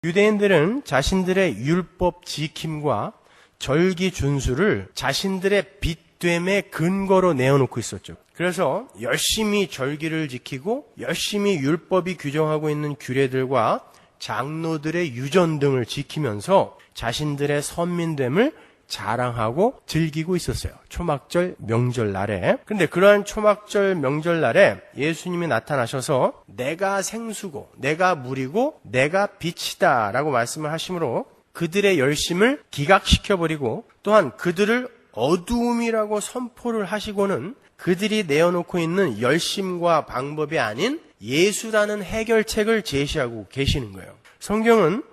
유대인들은 자신들의 율법 지킴과 절기 준수를 자신들의 빚됨의 근거로 내어놓고 있었죠. 그래서 열심히 절기를 지키고 열심히 율법이 규정하고 있는 규례들과 장로들의 유전 등을 지키면서 자신들의 선민됨을 자랑하고 즐기고 있었어요. 초막절 명절날에. 근데 그러한 초막절 명절날에 예수님이 나타나셔서 내가 생수고 내가 물이고 내가 빛이다 라고 말씀을 하심으로 그들의 열심을 기각시켜버리고 또한 그들을 어두움이라고 선포를 하시고는 그들이 내어놓고 있는 열심과 방법이 아닌 예수라는 해결책을 제시하고 계시는 거예요. 성경은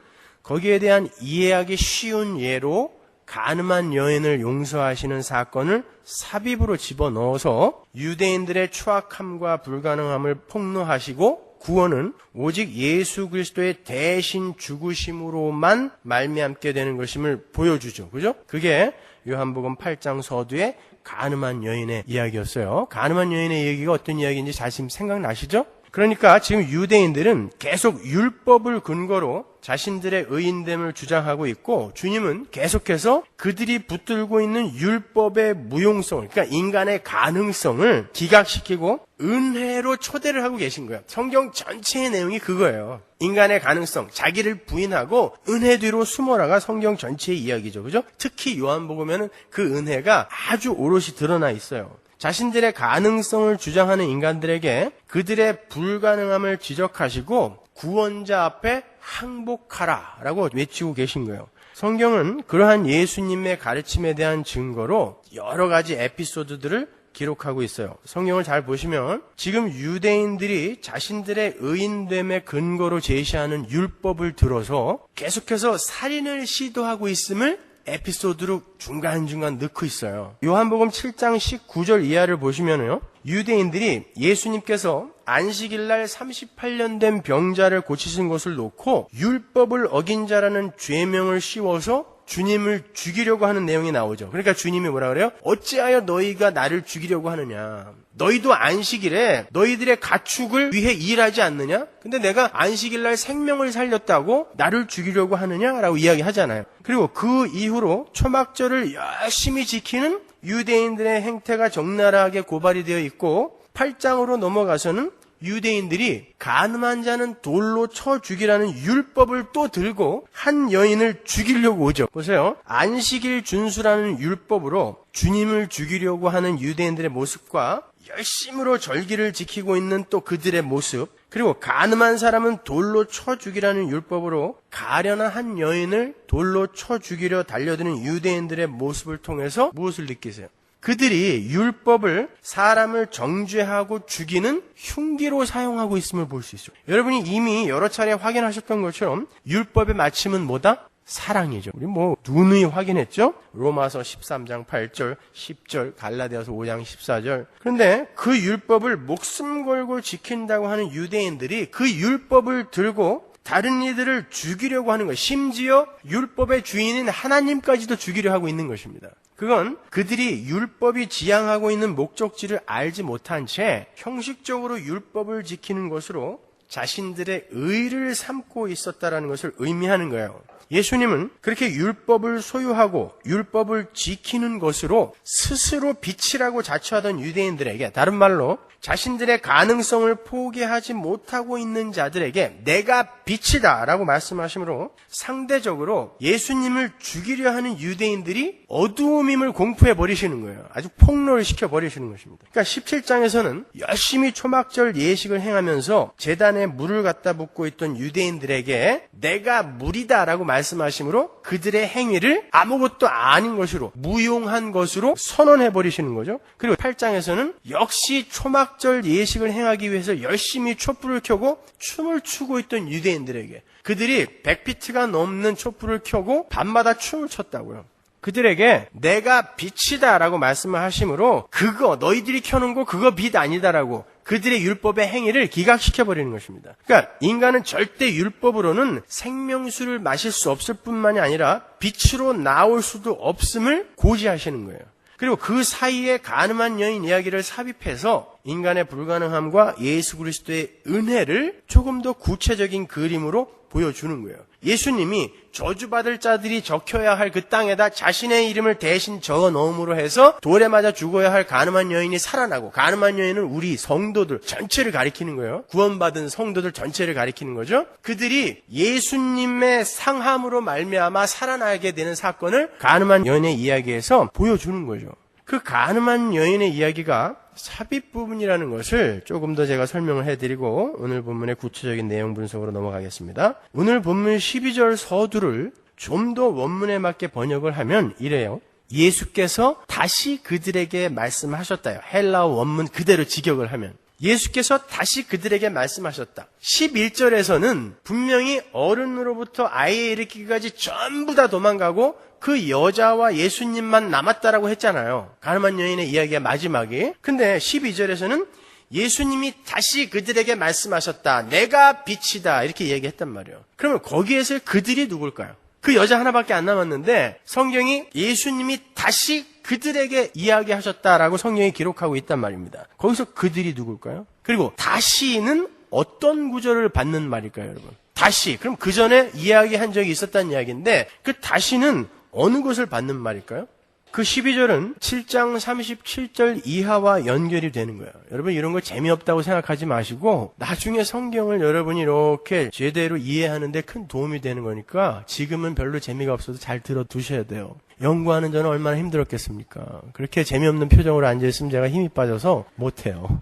거기에 대한 이해하기 쉬운 예로 간음한 여인을 용서하시는 사건을 삽입으로 집어넣어서 유대인들의 추악함과 불가능함을 폭로하시고 구원은 오직 예수 그리스도의 대신 죽으심으로만 말미암게 되는 것임을 보여주죠. 그죠? 그게 요한복음 8장 서두에 간음한 여인의 이야기였어요. 간음한 여인의 얘기가 어떤 이야기인지 잘 지금 생각나시죠? 그러니까 지금 유대인들은 계속 율법을 근거로 자신들의 의인됨을 주장하고 있고 주님은 계속해서 그들이 붙들고 있는 율법의 무용성을, 그러니까 인간의 가능성을 기각시키고 은혜로 초대를 하고 계신 거예요. 성경 전체의 내용이 그거예요. 인간의 가능성, 자기를 부인하고 은혜 뒤로 숨어라가 성경 전체의 이야기죠. 그죠? 특히 요한복음에는 그 은혜가 아주 오롯이 드러나 있어요. 자신들의 가능성을 주장하는 인간들에게 그들의 불가능함을 지적하시고 구원자 앞에 항복하라 라고 외치고 계신 거예요. 성경은 그러한 예수님의 가르침에 대한 증거로 여러 가지 에피소드들을 기록하고 있어요. 성경을 잘 보시면 지금 유대인들이 자신들의 의인됨의 근거로 제시하는 율법을 들어서 계속해서 살인을 시도하고 있음을 에피소드로 중간중간 넣고 있어요. 요한복음 7장 19절 이하를 보시면요. 유대인들이 예수님께서 안식일날 38년 된 병자를 고치신 것을 놓고 율법을 어긴 자라는 죄명을 씌워서 주님을 죽이려고 하는 내용이 나오죠. 그러니까 주님이 뭐라 그래요? 어찌하여 너희가 나를 죽이려고 하느냐? 너희도 안식일에 너희들의 가축을 위해 일하지 않느냐? 근데 내가 안식일날 생명을 살렸다고 나를 죽이려고 하느냐라고 이야기하잖아요. 그리고 그 이후로 초막절을 열심히 지키는 유대인들의 행태가 적나라하게 고발이 되어 있고 8장으로 넘어가서는 유대인들이 간음한 자는 돌로 쳐 죽이라는 율법을 또 들고 한 여인을 죽이려고 오죠. 보세요. 안식일 준수라는 율법으로 주님을 죽이려고 하는 유대인들의 모습과 열심으로 절기를 지키고 있는 또 그들의 모습, 그리고 간음한 사람은 돌로 쳐 죽이라는 율법으로 가련한 한 여인을 돌로 쳐 죽이려 달려드는 유대인들의 모습을 통해서 무엇을 느끼세요? 그들이 율법을 사람을 정죄하고 죽이는 흉기로 사용하고 있음을 볼 수 있어요. 여러분이 이미 여러 차례 확인하셨던 것처럼 율법의 마침은 뭐다? 사랑이죠. 우리 누누이 확인했죠? 로마서 13장 8절, 10절, 갈라디아서 5장 14절. 그런데 그 율법을 목숨 걸고 지킨다고 하는 유대인들이 그 율법을 들고 다른 이들을 죽이려고 하는 것, 심지어 율법의 주인인 하나님까지도 죽이려 하고 있는 것입니다. 그건 그들이 율법이 지향하고 있는 목적지를 알지 못한 채 형식적으로 율법을 지키는 것으로 자신들의 의를 삼고 있었다는 것을 의미하는 거예요. 예수님은 그렇게 율법을 소유하고 율법을 지키는 것으로 스스로 빛이라고 자처하던 유대인들에게, 다른 말로 자신들의 가능성을 포기하지 못하고 있는 자들에게 내가 빛이다 라고 말씀하시므로 상대적으로 예수님을 죽이려 하는 유대인들이 어두움임을 공포해 버리시는 거예요. 아주 폭로를 시켜 버리시는 것입니다. 그러니까 17장에서는 열심히 초막절 예식을 행하면서 제단에 물을 갖다 붓고 있던 유대인들에게 내가 물이다 라고 말씀하시므로 그들의 행위를 아무것도 아닌 것으로, 무용한 것으로 선언해 버리시는 거죠. 그리고 8장에서는 역시 초막절 예식을 행하기 위해서 열심히 촛불을 켜고 춤을 추고 있던 유대인들에게, 그들이 100피트가 넘는 촛불을 켜고 밤마다 춤을 췄다고요. 그들에게 내가 빛이다 라고 말씀을 하시므로 그거 너희들이 켜놓은 거 그거 빛 아니다라고 그들의 율법의 행위를 기각시켜버리는 것입니다. 그러니까 인간은 절대 율법으로는 생명수를 마실 수 없을 뿐만이 아니라 빛으로 나올 수도 없음을 고지하시는 거예요. 그리고 그 사이에 간음한 여인 이야기를 삽입해서 인간의 불가능함과 예수 그리스도의 은혜를 조금 더 구체적인 그림으로 보여주는 거예요. 예수님이 저주받을 자들이 적혀야 할 그 땅에다 자신의 이름을 대신 적어 넣음으로 해서 돌에 맞아 죽어야 할 가늠한 여인이 살아나고, 가늠한 여인은 우리 성도들 전체를 가리키는 거예요. 구원받은 성도들 전체를 가리키는 거죠. 그들이 예수님의 상함으로 말미암아 살아나게 되는 사건을 가늠한 여인의 이야기에서 보여주는 거죠. 그 가늠한 여인의 이야기가 삽입 부분이라는 것을 조금 더 제가 설명을 해드리고 오늘 본문의 구체적인 내용 분석으로 넘어가겠습니다. 오늘 본문 12절 서두를 좀 더 원문에 맞게 번역을 하면 이래요. 예수께서 다시 그들에게 말씀하셨다요. 헬라어 원문 그대로 직역을 하면 예수께서 다시 그들에게 말씀하셨다. 11절에서는 분명히 어른으로부터 아이에 이르기까지 전부 다 도망가고 그 여자와 예수님만 남았다라고 했잖아요. 가늠한 여인의 이야기가 마지막에. 근데 12절에서는 예수님이 다시 그들에게 말씀하셨다. 내가 빛이다. 이렇게 얘기했단 말이에요. 그러면 거기에서 그들이 누굴까요? 그 여자 하나밖에 안 남았는데 성경이 예수님이 다시 그들에게 이야기하셨다라고 성경이 기록하고 있단 말입니다. 거기서 그들이 누굴까요? 그리고 다시는 어떤 구절을 받는 말일까요, 여러분? 다시. 그럼 그 전에 이야기한 적이 있었다는 이야기인데 그 다시는 어느 것을 받는 말일까요? 그 12절은 7장 37절 이하와 연결이 되는 거예요. 여러분 이런 거 재미없다고 생각하지 마시고 나중에 성경을 여러분이 이렇게 제대로 이해하는데 큰 도움이 되는 거니까 지금은 별로 재미가 없어도 잘 들어두셔야 돼요. 연구하는 저는 얼마나 힘들었겠습니까? 그렇게 재미없는 표정으로 앉아있으면 제가 힘이 빠져서 못해요.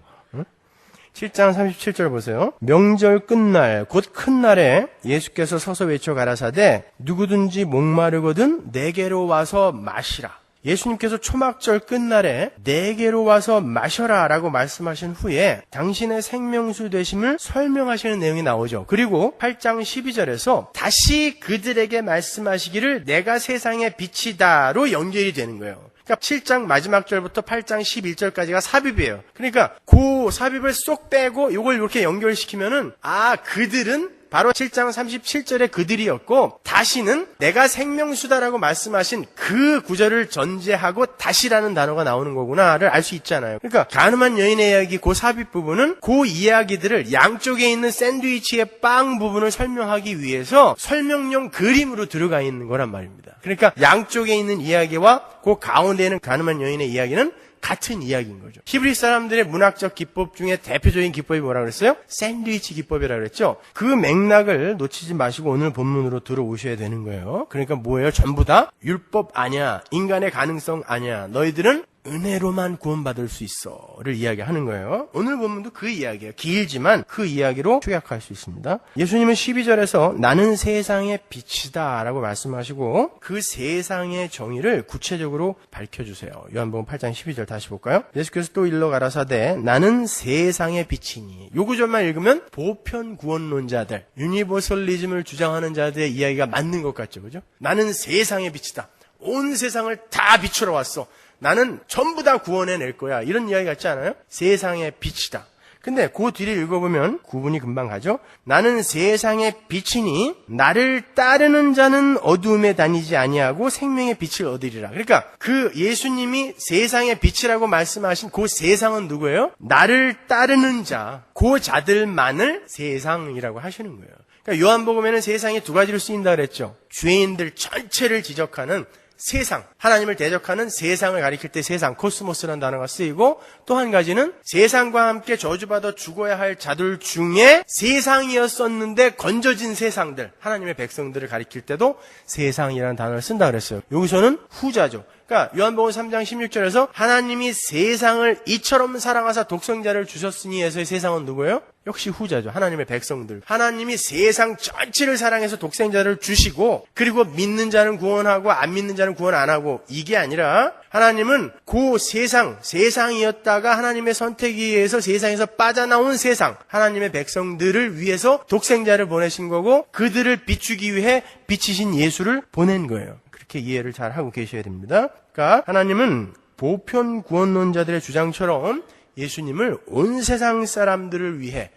7장 37절 보세요. 명절 끝날 곧 큰 날에 예수께서 서서 외쳐 가라사대 누구든지 목마르거든 내게로 와서 마시라. 예수님께서 초막절 끝날에 내게로 와서 마셔라 라고 말씀하신 후에 당신의 생명수 되심을 설명하시는 내용이 나오죠. 그리고 8장 12절에서 다시 그들에게 말씀하시기를 내가 세상의 빛이다로 연결이 되는 거예요. 그러니까 7장 마지막 절부터 8장 11절까지가 삽입이에요. 그러니까 그 삽입을 쏙 빼고 이걸 이렇게 연결시키면은 그들은 바로 7장 37절의 그들이었고 다시는 내가 생명수다라고 말씀하신 그 구절을 전제하고 다시라는 단어가 나오는 거구나를 알 수 있잖아요. 그러니까 가늠한 여인의 이야기 그 삽입 부분은 그 이야기들을 양쪽에 있는 샌드위치의 빵 부분을 설명하기 위해서 설명용 그림으로 들어가 있는 거란 말입니다. 그러니까 양쪽에 있는 이야기와 그 가운데 있는 가늠한 여인의 이야기는 같은 이야기인 거죠. 히브리 사람들의 문학적 기법 중에 대표적인 기법이 뭐라고 그랬어요? 샌드위치 기법이라고 그랬죠. 그 맥락을 놓치지 마시고 오늘 본문으로 들어오셔야 되는 거예요. 그러니까 뭐예요? 전부 다 율법 아니야. 인간의 가능성 아니야. 너희들은 은혜로만 구원받을 수 있어를 이야기하는 거예요. 오늘 본문도 그 이야기예요. 길지만 그 이야기로 축약할 수 있습니다. 예수님은 12절에서 나는 세상의 빛이다 라고 말씀하시고 그 세상의 정의를 구체적으로 밝혀주세요. 요한복음 8장 12절 다시 볼까요? 예수께서 또 일러 가라사대 나는 세상의 빛이니. 요 구절만 읽으면 보편 구원론자들, 유니버설리즘을 주장하는 자들의 이야기가 맞는 것 같죠. 그죠? 나는 세상의 빛이다. 온 세상을 다 비추러 왔어. 나는 전부 다 구원해낼 거야. 이런 이야기 같지 않아요? 세상의 빛이다. 근데 그 뒤를 읽어보면 구분이 금방 가죠. 나는 세상의 빛이니 나를 따르는 자는 어두움에 다니지 아니하고 생명의 빛을 얻으리라. 그러니까 그 예수님이 세상의 빛이라고 말씀하신 그 세상은 누구예요? 나를 따르는 자, 그 자들만을 세상이라고 하시는 거예요. 그러니까 요한복음에는 세상이 두 가지로 쓰인다 그랬죠. 죄인들 전체를 지적하는 세상, 하나님을 대적하는 세상을 가리킬 때 세상, 코스모스라는 단어가 쓰이고 또 한 가지는 세상과 함께 저주받아 죽어야 할 자들 중에 세상이었었는데 건져진 세상들, 하나님의 백성들을 가리킬 때도 세상이라는 단어를 쓴다 그랬어요. 여기서는 후자죠. 그러니까 요한복음 3장 16절에서 하나님이 세상을 이처럼 사랑하사 독생자를 주셨으니 해서의 세상은 누구예요? 역시 후자죠. 하나님의 백성들. 하나님이 세상 전체를 사랑해서 독생자를 주시고 그리고 믿는 자는 구원하고 안 믿는 자는 구원 안 하고 이게 아니라 하나님은 그 세상이었다가 하나님의 선택에 의해서 세상에서 빠져나온 세상, 하나님의 백성들을 위해서 독생자를 보내신 거고 그들을 비추기 위해 빛이신 예수를 보낸 거예요. 그렇게 이해를 잘 하고 계셔야 됩니다. 그러니까 하나님은 보편 구원론자들의 주장처럼 예수님을 온 세상 사람들을 위해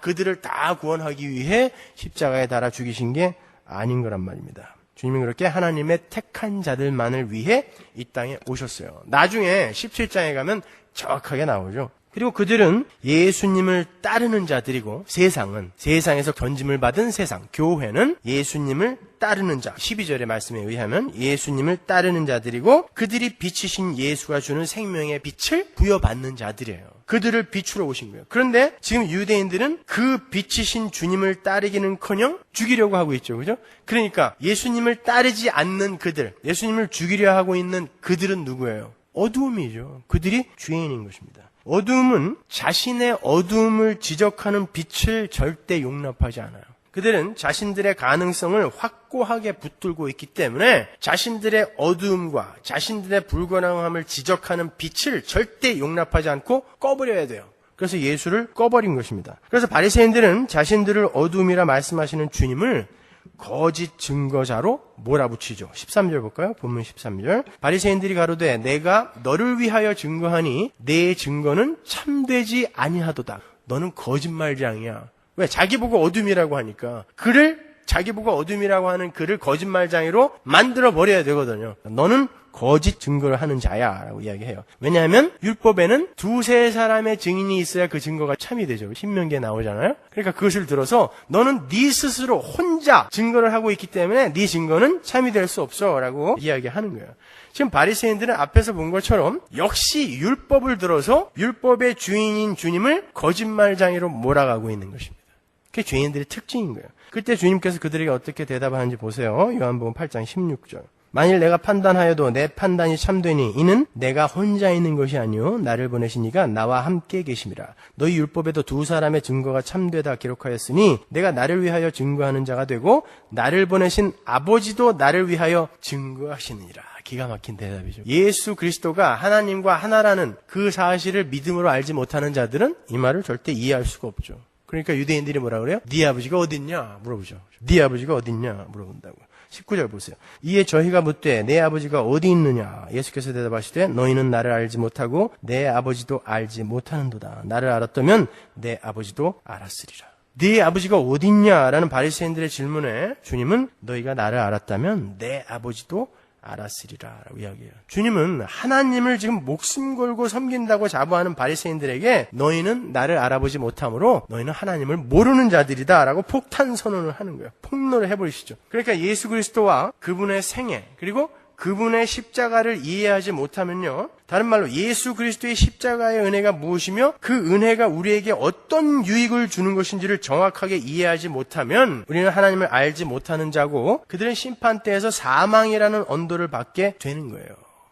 그들을 다 구원하기 위해 십자가에 달아 죽이신 게 아닌 거란 말입니다. 주님은 그렇게 하나님의 택한 자들만을 위해 이 땅에 오셨어요. 나중에 17장에 가면 정확하게 나오죠. 그리고 그들은 예수님을 따르는 자들이고 세상은 세상에서 건짐을 받은 세상, 교회는 예수님을 따르는 자. 12절의 말씀에 의하면 예수님을 따르는 자들이고 그들이 빛이신 예수가 주는 생명의 빛을 부여받는 자들이에요. 그들을 비추러 오신 거예요. 그런데 지금 유대인들은 그 빛이신 주님을 따르기는커녕 죽이려고 하고 있죠. 그죠? 그러니까 예수님을 따르지 않는 그들, 예수님을 죽이려 하고 있는 그들은 누구예요? 어두움이죠. 그들이 죄인인 것입니다. 어두움은 자신의 어두움을 지적하는 빛을 절대 용납하지 않아요. 그들은 자신들의 가능성을 확고하게 붙들고 있기 때문에 자신들의 어두움과 자신들의 불가능함을 지적하는 빛을 절대 용납하지 않고 꺼버려야 돼요. 그래서 예수를 꺼버린 것입니다. 그래서 바리새인들은 자신들을 어두움이라 말씀하시는 주님을 거짓 증거자로 몰아붙이죠. 13절 볼까요? 본문 13절. 바리새인들이 가로되 내가 너를 위하여 증거하니 내 증거는 참되지 아니하도다. 너는 거짓말장이야. 왜? 자기 보고 어둠이라고 하니까 자기 보고 어둠이라고 하는 그를 거짓말장이로 만들어 버려야 되거든요. 너는 거짓 증거를 하는 자야 라고 이야기해요. 왜냐하면 율법에는 두세 사람의 증인이 있어야 그 증거가 참이 되죠. 신명기에 나오잖아요. 그러니까 그것을 들어서 너는 네 스스로 혼자 증거를 하고 있기 때문에 네 증거는 참이 될 수 없어 라고 이야기하는 거예요. 지금 바리새인들은 앞에서 본 것처럼 역시 율법을 들어서 율법의 주인인 주님을 거짓말장이로 몰아가고 있는 것입니다. 그게 죄인들의 특징인 거예요. 그때 주님께서 그들에게 어떻게 대답하는지 보세요. 요한복음 8장 16절. 만일 내가 판단하여도 내 판단이 참되니 이는 내가 혼자 있는 것이 아니요 나를 보내신 이가 나와 함께 계심이라. 너희 율법에도 두 사람의 증거가 참되다 기록하였으니 내가 나를 위하여 증거하는 자가 되고 나를 보내신 아버지도 나를 위하여 증거하시느니라. 기가 막힌 대답이죠. 예수 그리스도가 하나님과 하나라는 그 사실을 믿음으로 알지 못하는 자들은 이 말을 절대 이해할 수가 없죠. 그러니까 유대인들이 뭐라 그래요? 네 아버지가 어딨냐 물어보죠. 네 아버지가 어딨냐 물어본다고. 19절 보세요. 이에 저희가 묻되 내 아버지가 어디 있느냐? 예수께서 대답하시되 너희는 나를 알지 못하고 내 아버지도 알지 못하는도다. 나를 알았다면 내 아버지도 알았으리라. 네 아버지가 어디 있냐라는 바리새인들의 질문에 주님은 너희가 나를 알았다면 내 아버지도 알았으리라 라고 이야기해요. 주님은 하나님을 지금 목숨 걸고 섬긴다고 자부하는 바리새인들에게 너희는 나를 알아보지 못하므로 너희는 하나님을 모르는 자들이다 라고 폭탄 선언을 하는 거예요. 폭로를 해버리시죠. 그러니까 예수 그리스도와 그분의 생애 그리고 그분의 십자가를 이해하지 못하면요. 다른 말로 예수 그리스도의 십자가의 은혜가 무엇이며 그 은혜가 우리에게 어떤 유익을 주는 것인지를 정확하게 이해하지 못하면 우리는 하나님을 알지 못하는 자고 그들은 심판대에서 사망이라는 언도를 받게 되는 거예요.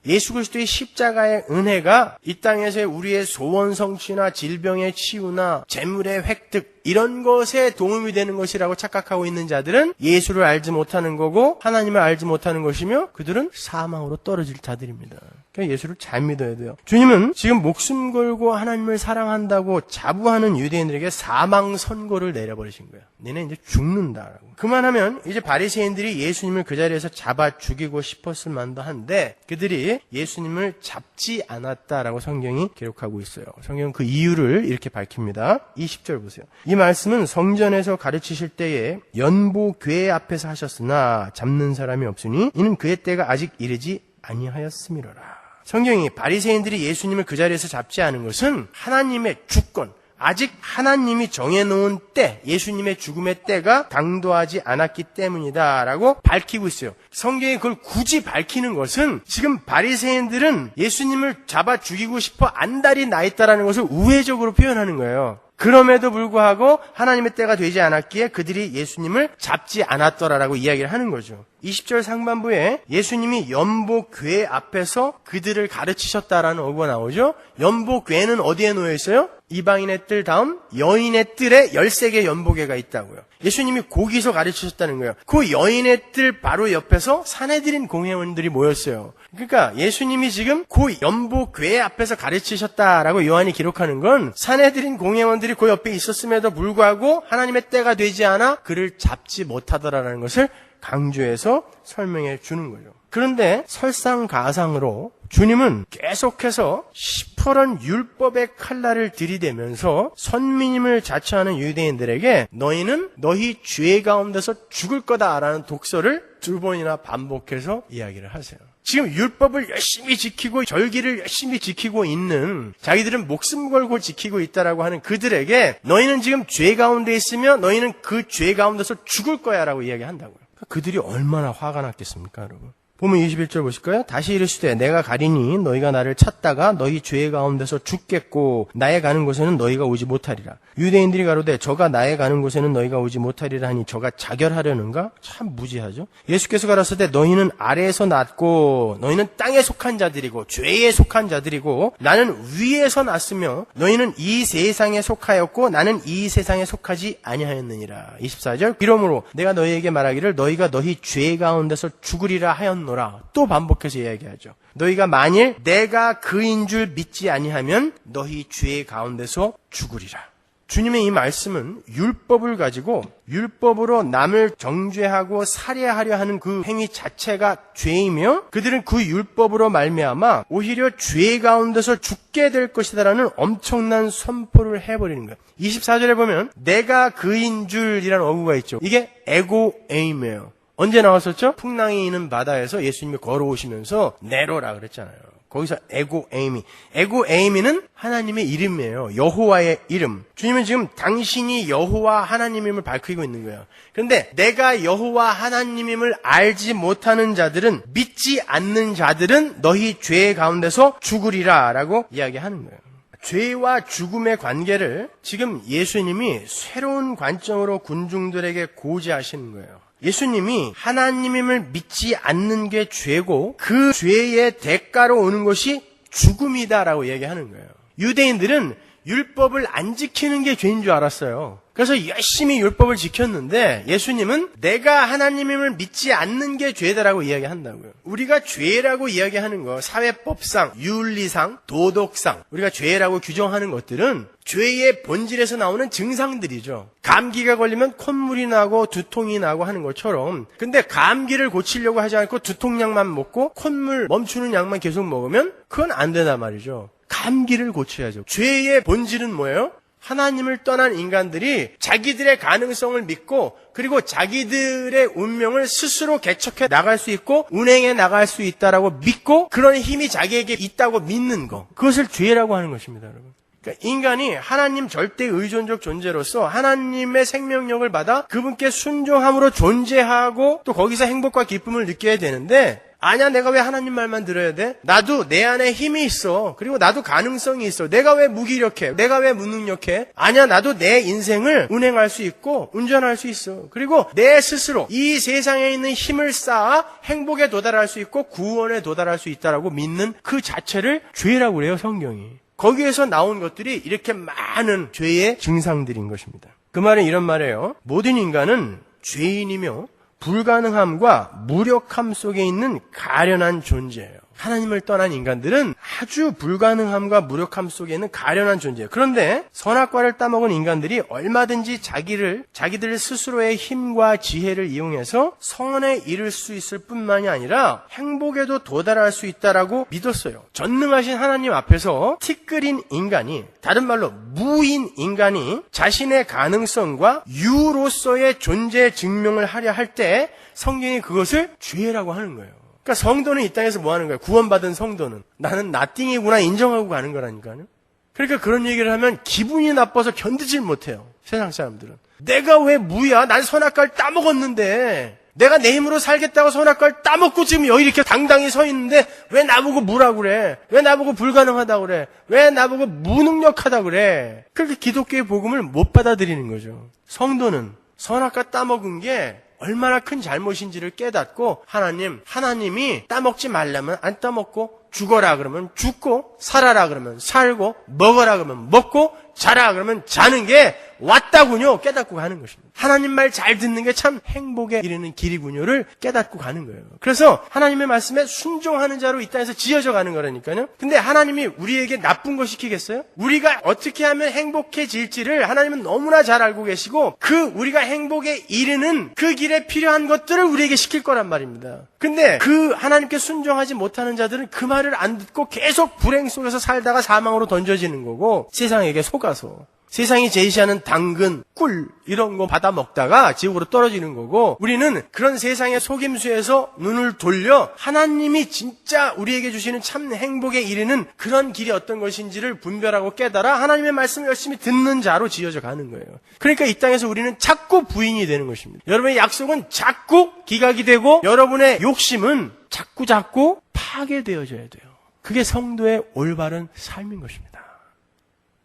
예수 그리스도의 십자가의 은혜가 이 땅에서의 우리의 소원 성취나 질병의 치유나 재물의 획득 이런 것에 도움이 되는 것이라고 착각하고 있는 자들은 예수를 알지 못하는 거고 하나님을 알지 못하는 것이며 그들은 사망으로 떨어질 자들입니다. 그러니까 예수를 잘 믿어야 돼요. 주님은 지금 목숨 걸고 하나님을 사랑한다고 자부하는 유대인들에게 사망 선고를 내려버리신 거예요. 너네 이제 죽는다라고. 그만하면 이제 바리새인들이 예수님을 그 자리에서 잡아 죽이고 싶었을 만도 한데 그들이 예수님을 잡지 않았다라고 성경이 기록하고 있어요. 성경은 그 이유를 이렇게 밝힙니다. 20절 보세요. 이 말씀은 성전에서 가르치실 때에 연보궤 앞에서 하셨으나 잡는 사람이 없으니 이는 그의 때가 아직 이르지 아니하였음이로라. 성경이 바리새인들이 예수님을 그 자리에서 잡지 않은 것은 하나님의 주권, 아직 하나님이 정해놓은 때, 예수님의 죽음의 때가 당도하지 않았기 때문이다라고 밝히고 있어요. 성경이 그걸 굳이 밝히는 것은 지금 바리새인들은 예수님을 잡아 죽이고 싶어 안달이 나 있다라는 것을 우회적으로 표현하는 거예요. 그럼에도 불구하고 하나님의 때가 되지 않았기에 그들이 예수님을 잡지 않았더라라고 이야기를 하는 거죠. 20절 상반부에 예수님이 연보궤 앞에서 그들을 가르치셨다라는 어구가 나오죠. 연보궤는 어디에 놓여 있어요? 이방인의 뜰 다음 여인의 뜰에 13개 연보궤가 있다고요. 예수님이 거기서 가르치셨다는 거예요. 그 여인의 뜰 바로 옆에서 산헤드린 공회원들이 모였어요. 그러니까 예수님이 지금 그 연보궤 앞에서 가르치셨다라고 요한이 기록하는 건 산헤드린 공회원들이 그 옆에 있었음에도 불구하고 하나님의 때가 되지 않아 그를 잡지 못하더라라는 것을 강조해서 설명해 주는 거죠. 그런데 설상가상으로 주님은 계속해서 시퍼런 율법의 칼날을 들이대면서 선민임을 자처하는 유대인들에게 너희는 너희 죄 가운데서 죽을 거다라는 독서를 2번이나 반복해서 이야기를 하세요. 지금 율법을 열심히 지키고 절기를 열심히 지키고 있는, 자기들은 목숨 걸고 지키고 있다라고 하는 그들에게 너희는 지금 죄 가운데 있으며 너희는 그 죄 가운데서 죽을 거야 라고 이야기한다고요. 그들이 얼마나 화가 났겠습니까, 여러분? 보면 21절 보실까요? 다시 이르시되 내가 가리니 너희가 나를 찾다가 너희 죄 가운데서 죽겠고 나의 가는 곳에는 너희가 오지 못하리라. 유대인들이 가로되 저가 나의 가는 곳에는 너희가 오지 못하리라 하니 저가 자결하려는가? 참 무지하죠. 예수께서 가라사대 너희는 아래에서 났고 너희는 땅에 속한 자들이고 죄에 속한 자들이고 나는 위에서 났으며 너희는 이 세상에 속하였고 나는 이 세상에 속하지 아니하였느니라. 24절 이러므로 내가 너희에게 말하기를 너희가 너희 죄 가운데서 죽으리라 하였노라. 또 반복해서 이야기하죠. 너희가 만일 내가 그인 줄 믿지 아니하면 너희 죄 가운데서 죽으리라. 주님의 이 말씀은 율법을 가지고 율법으로 남을 정죄하고 살해하려 하는 그 행위 자체가 죄이며 그들은 그 율법으로 말미암아 오히려 죄 가운데서 죽게 될 것이다라는 엄청난 선포를 해버리는 거예요. 24절에 보면 내가 그인 줄이라는 어구가 있죠. 이게 에고에임이에요. 언제 나왔었죠? 풍랑이 있는 바다에서 예수님이 걸어오시면서 네로라 그랬잖아요. 거기서 에고에이미는 하나님의 이름이에요. 여호와의 이름. 주님은 지금 당신이 여호와 하나님임을 밝히고 있는 거예요. 그런데 내가 여호와 하나님임을 알지 못하는 자들은, 믿지 않는 자들은 너희 죄 가운데서 죽으리라 라고 이야기하는 거예요. 죄와 죽음의 관계를 지금 예수님이 새로운 관점으로 군중들에게 고지하시는 거예요. 예수님이 하나님임을 믿지 않는 게 죄고 그 죄의 대가로 오는 것이 죽음이다라고 얘기하는 거예요. 유대인들은 율법을 안 지키는 게 죄인 줄 알았어요. 그래서 열심히 율법을 지켰는데 예수님은 내가 하나님임을 믿지 않는 게 죄다라고 이야기한다고요. 우리가 죄라고 이야기하는 거, 사회법상, 윤리상, 도덕상 우리가 죄라고 규정하는 것들은 죄의 본질에서 나오는 증상들이죠. 감기가 걸리면 콧물이 나고 두통이 나고 하는 것처럼, 근데 감기를 고치려고 하지 않고 두통약만 먹고 콧물 멈추는 약만 계속 먹으면 그건 안 된단 말이죠. 감기를 고쳐야죠. 죄의 본질은 뭐예요? 하나님을 떠난 인간들이 자기들의 가능성을 믿고 그리고 자기들의 운명을 스스로 개척해 나갈 수 있고 운행해 나갈 수 있다라고 믿고 그런 힘이 자기에게 있다고 믿는 거. 그것을 죄라고 하는 것입니다, 여러분. 그러니까 인간이 하나님 절대 의존적 존재로서 하나님의 생명력을 받아 그분께 순종함으로 존재하고 또 거기서 행복과 기쁨을 느껴야 되는데, 아니야, 내가 왜 하나님 말만 들어야 돼? 나도 내 안에 힘이 있어. 그리고 나도 가능성이 있어. 내가 왜 무기력해? 내가 왜 무능력해? 아니야, 나도 내 인생을 운행할 수 있고 운전할 수 있어. 그리고 내 스스로 이 세상에 있는 힘을 쌓아 행복에 도달할 수 있고 구원에 도달할 수 있다라고 믿는 그 자체를 죄라고 그래요, 성경이. 거기에서 나온 것들이 이렇게 많은 죄의 증상들인 것입니다. 그 말은 이런 말이에요. 모든 인간은 죄인이며 불가능함과 무력함 속에 있는 가련한 존재예요. 하나님을 떠난 인간들은 아주 불가능함과 무력함 속에 있는 가련한 존재예요. 그런데 선악과를 따먹은 인간들이 얼마든지 자기들 스스로의 힘과 지혜를 이용해서 선에 이를 수 있을 뿐만이 아니라 행복에도 도달할 수 있다라고 믿었어요. 전능하신 하나님 앞에서 티끌인 인간이, 다른 말로 무인 인간이 자신의 가능성과 유로서의 존재 증명을 하려 할 때 성경이 그것을 죄라고 하는 거예요. 그러니까 성도는 이 땅에서 뭐 하는 거예요? 구원받은 성도는 나는 나띵이구나 인정하고 가는 거라니까요. 그러니까 그런 얘기를 하면 기분이 나빠서 견디질 못해요. 세상 사람들은. 내가 왜 무야? 난 선악과를 따먹었는데, 내가 내 힘으로 살겠다고 선악과를 따먹고 지금 여기 이렇게 당당히 서 있는데 왜 나보고 무라고 그래? 왜 나보고 불가능하다고 그래? 왜 나보고 무능력하다고 그래? 그렇게 기독교의 복음을 못 받아들이는 거죠. 성도는 선악과 따먹은 게 얼마나 큰 잘못인지를 깨닫고 하나님이 따먹지 말라면 안 따먹고, 죽어라 그러면 죽고, 살아라 그러면 살고, 먹어라 그러면 먹고, 자라 그러면 자는 게 왔다군요 깨닫고 가는 것입니다. 하나님 말 잘 듣는 게 참 행복에 이르는 길이군요를 깨닫고 가는 거예요. 그래서 하나님의 말씀에 순종하는 자로 이 땅에서 지어져 가는 거라니까요. 근데 하나님이 우리에게 나쁜 거 시키겠어요? 우리가 어떻게 하면 행복해질지를 하나님은 너무나 잘 알고 계시고 우리가 행복에 이르는 그 길에 필요한 것들을 우리에게 시킬 거란 말입니다. 근데 그 하나님께 순종하지 못하는 자들은 그 말을 안 듣고 계속 불행 속에서 살다가 사망으로 던져지는 거고, 세상에게 속아서 세상이 제시하는 당근, 꿀 이런 거 받아 먹다가 지옥으로 떨어지는 거고, 우리는 그런 세상의 속임수에서 눈을 돌려 하나님이 진짜 우리에게 주시는 참 행복에 이르는 그런 길이 어떤 것인지를 분별하고 깨달아 하나님의 말씀을 열심히 듣는 자로 지어져 가는 거예요. 그러니까 이 땅에서 우리는 자꾸 부인이 되는 것입니다. 여러분의 약속은 자꾸 기각이 되고 여러분의 욕심은 자꾸 파괴되어져야 돼요. 그게 성도의 올바른 삶인 것입니다.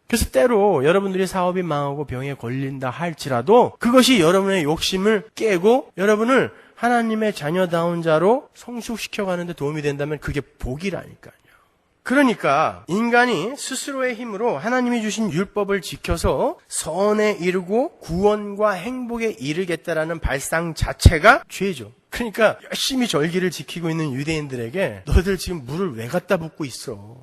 그래서 때로 여러분들이 사업이 망하고 병에 걸린다 할지라도 그것이 여러분의 욕심을 깨고 여러분을 하나님의 자녀다운 자로 성숙시켜가는 데 도움이 된다면 그게 복이라니까요. 그러니까 인간이 스스로의 힘으로 하나님이 주신 율법을 지켜서 선에 이르고 구원과 행복에 이르겠다라는 발상 자체가 죄죠. 그러니까 열심히 절기를 지키고 있는 유대인들에게 너희들 지금 물을 왜 갖다 붓고 있어?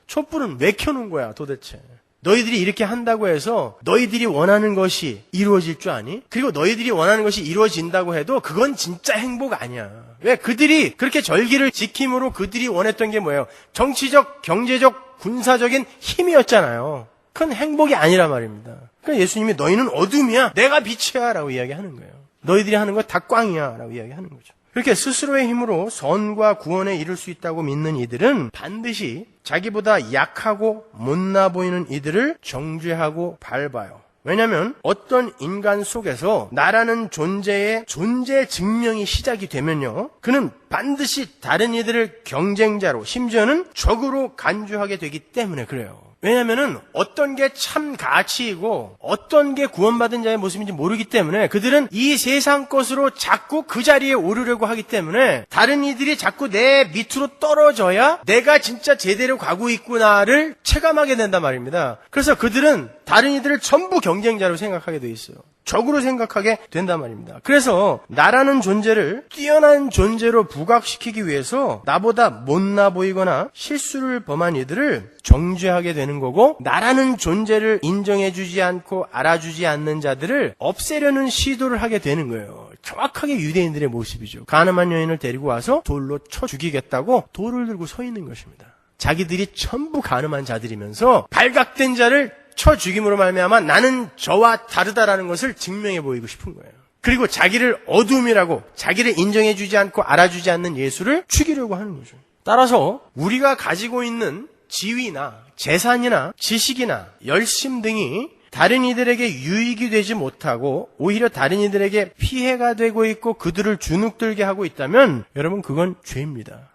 촛불은 왜 켜놓은 거야 도대체? 너희들이 이렇게 한다고 해서 너희들이 원하는 것이 이루어질 줄 아니? 그리고 너희들이 원하는 것이 이루어진다고 해도 그건 진짜 행복 아니야. 왜? 그들이 그렇게 절기를 지킴으로 그들이 원했던 게 뭐예요? 정치적, 경제적, 군사적인 힘이었잖아요. 그건 행복이 아니란 말입니다. 그러니까 예수님이 너희는 어둠이야, 내가 빛이야 라고 이야기하는 거예요. 너희들이 하는 거 다 꽝이야 라고 이야기하는 거죠. 그렇게 스스로의 힘으로 선과 구원에 이를 수 있다고 믿는 이들은 반드시 자기보다 약하고 못나 보이는 이들을 정죄하고 밟아요. 왜냐하면 어떤 인간 속에서 나라는 존재의 존재 증명이 시작이 되면요, 그는 반드시 다른 이들을 경쟁자로 심지어는 적으로 간주하게 되기 때문에 그래요. 왜냐하면 어떤 게 참 가치이고 어떤 게 구원받은 자의 모습인지 모르기 때문에 그들은 이 세상 것으로 자꾸 그 자리에 오르려고 하기 때문에 다른 이들이 자꾸 내 밑으로 떨어져야 내가 진짜 제대로 가고 있구나를 체감하게 된단 말입니다. 그래서 그들은 다른 이들을 전부 경쟁자로 생각하게 돼 있어요. 적으로 생각하게 된단 말입니다. 그래서 나라는 존재를 뛰어난 존재로 부각시키기 위해서 나보다 못나 보이거나 실수를 범한 이들을 정죄하게 되는 거고, 나라는 존재를 인정해주지 않고 알아주지 않는 자들을 없애려는 시도를 하게 되는 거예요. 정확하게 유대인들의 모습이죠. 가늠한 여인을 데리고 와서 돌로 쳐 죽이겠다고 돌을 들고 서 있는 것입니다. 자기들이 전부 가늠한 자들이면서 발각된 자를 쳐 죽임으로 말미암아 나는 저와 다르다라는 것을 증명해 보이고 싶은 거예요. 그리고 자기를 어둠이라고, 자기를 인정해주지 않고 알아주지 않는 예수를 죽이려고 하는 거죠. 따라서 우리가 가지고 있는 지위나 재산이나 지식이나 열심 등이 다른 이들에게 유익이 되지 못하고 오히려 다른 이들에게 피해가 되고 있고 그들을 주눅들게 하고 있다면 여러분, 그건 죄입니다.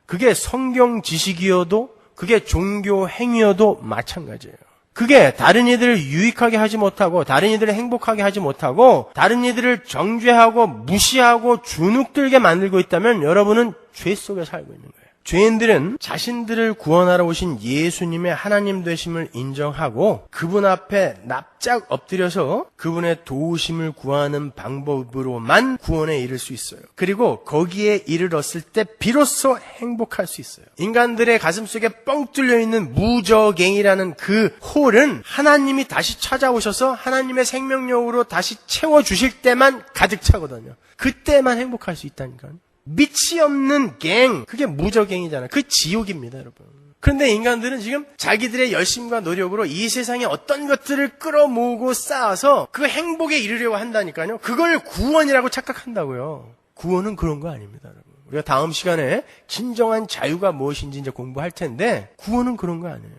그게 성경 지식이어도 그게 종교 행위여도 마찬가지예요. 그게 다른 이들을 유익하게 하지 못하고 다른 이들을 행복하게 하지 못하고 다른 이들을 정죄하고 무시하고 주눅들게 만들고 있다면 여러분은 죄 속에 살고 있는 거예요. 죄인들은 자신들을 구원하러 오신 예수님의 하나님 되심을 인정하고 그분 앞에 납작 엎드려서 그분의 도우심을 구하는 방법으로만 구원에 이를 수 있어요. 그리고 거기에 이르렀을 때 비로소 행복할 수 있어요. 인간들의 가슴속에 뻥 뚫려 있는 무저갱이라는 그 홀은 하나님이 다시 찾아오셔서 하나님의 생명력으로 다시 채워주실 때만 가득 차거든요. 그때만 행복할 수 있다니까요. 밑이 없는 갱, 그게 무저갱이잖아요. 그 지옥입니다, 여러분. 그런데 인간들은 지금 자기들의 열심과 노력으로 이 세상에 어떤 것들을 끌어모으고 쌓아서 그 행복에 이르려고 한다니까요. 그걸 구원이라고 착각한다고요. 구원은 그런 거 아닙니다, 여러분. 우리가 다음 시간에 진정한 자유가 무엇인지 이제 공부할 텐데, 구원은 그런 거 아니에요.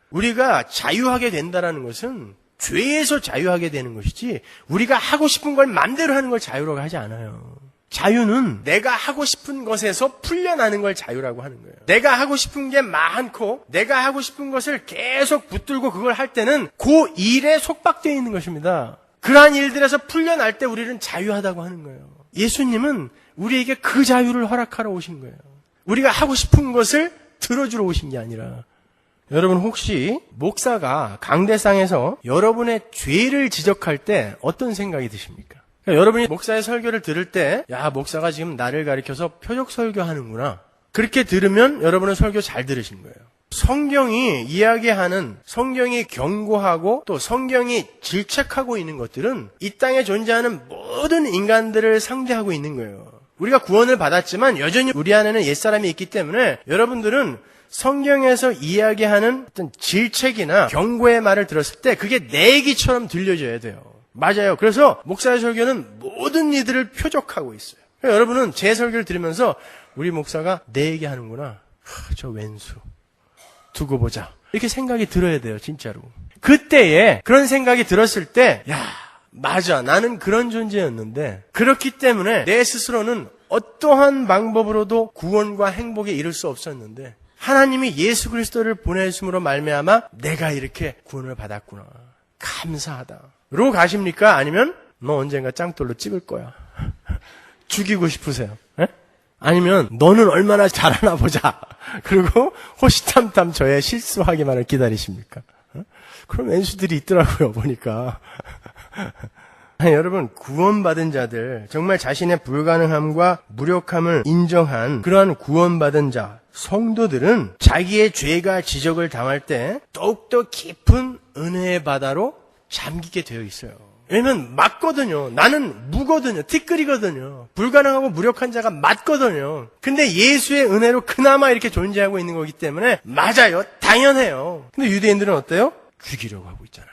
우리가 자유하게 된다라는 것은 죄에서 자유하게 되는 것이지, 우리가 하고 싶은 걸 마음대로 하는 걸 자유라고 하지 않아요. 자유는 내가 하고 싶은 것에서 풀려나는 걸 자유라고 하는 거예요. 내가 하고 싶은 게 많고 내가 하고 싶은 것을 계속 붙들고 그걸 할 때는 그 일에 속박되어 있는 것입니다. 그러한 일들에서 풀려날 때 우리는 자유하다고 하는 거예요. 예수님은 우리에게 그 자유를 허락하러 오신 거예요. 우리가 하고 싶은 것을 들어주러 오신 게 아니라. 여러분, 혹시 목사가 강대상에서 여러분의 죄를 지적할 때 어떤 생각이 드십니까? 여러분이 목사의 설교를 들을 때, 야, 목사가 지금 나를 가리켜서 표적 설교하는구나. 그렇게 들으면 여러분은 설교 잘 들으신 거예요. 성경이 이야기하는, 성경이 경고하고 또 성경이 질책하고 있는 것들은 이 땅에 존재하는 모든 인간들을 상대하고 있는 거예요. 우리가 구원을 받았지만 여전히 우리 안에는 옛사람이 있기 때문에 여러분들은 성경에서 이야기하는 어떤 질책이나 경고의 말을 들었을 때 그게 내 얘기처럼 들려져야 돼요. 맞아요. 그래서 목사의 설교는 모든 이들을 표적하고 있어요. 그러니까 여러분은 제 설교를 들으면서 우리 목사가 내 얘기하는구나. 저 왼수. 두고 보자. 이렇게 생각이 들어야 돼요. 진짜로. 그때에 그런 생각이 들었을 때 야, 맞아. 나는 그런 존재였는데 그렇기 때문에 내 스스로는 어떠한 방법으로도 구원과 행복에 이를 수 없었는데 하나님이 예수 그리스도를 보내심으로 말미암아 내가 이렇게 구원을 받았구나. 감사하다. 로 가십니까? 아니면 너 언젠가 짱돌로 찍을 거야. 죽이고 싶으세요? 에? 아니면 너는 얼마나 잘하나 보자. 그리고 호시탐탐 저의 실수하기만을 기다리십니까? 그런 왼수들이 있더라고요. 보니까. 아니, 여러분, 구원받은 자들, 정말 자신의 불가능함과 무력함을 인정한 그러한 구원받은 자, 성도들은 자기의 죄가 지적을 당할 때 더욱더 깊은 은혜의 바다로 잠기게 되어 있어요. 왜냐면 맞거든요. 나는 무거든요. 티끌이거든요. 불가능하고 무력한 자가 맞거든요. 근데 예수의 은혜로 그나마 이렇게 존재하고 있는 거기 때문에 맞아요. 당연해요. 근데 유대인들은 어때요? 죽이려고 하고 있잖아요.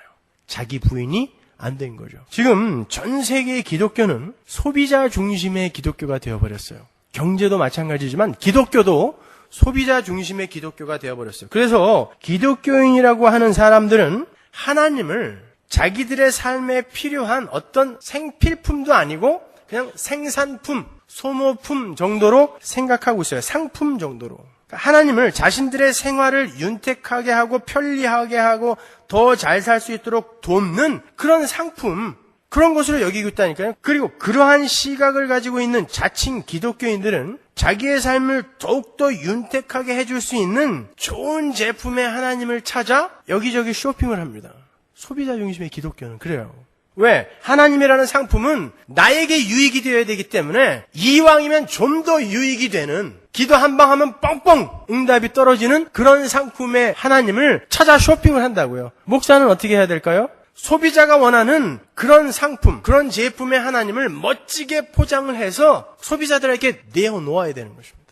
자기 부인이 안 된 거죠. 지금 전 세계의 기독교는 소비자 중심의 기독교가 되어버렸어요. 경제도 마찬가지지만 기독교도 소비자 중심의 기독교가 되어버렸어요. 그래서 기독교인이라고 하는 사람들은 하나님을 자기들의 삶에 필요한 어떤 생필품도 아니고 그냥 생산품, 소모품 정도로 생각하고 있어요. 상품 정도로. 하나님을 자신들의 생활을 윤택하게 하고 편리하게 하고 더 잘 살 수 있도록 돕는 그런 상품, 그런 것으로 여기고 있다니까요. 그리고 그러한 시각을 가지고 있는 자칭 기독교인들은 자기의 삶을 더욱더 윤택하게 해줄 수 있는 좋은 제품의 하나님을 찾아 여기저기 쇼핑을 합니다. 소비자 중심의 기독교는 그래요. 왜? 하나님이라는 상품은 나에게 유익이 되어야 되기 때문에 이왕이면 좀 더 유익이 되는, 기도 한 방 하면 뻥뻥 응답이 떨어지는 그런 상품의 하나님을 찾아 쇼핑을 한다고요. 목사는 어떻게 해야 될까요? 소비자가 원하는 그런 상품, 그런 제품의 하나님을 멋지게 포장을 해서 소비자들에게 내어놓아야 되는 것입니다.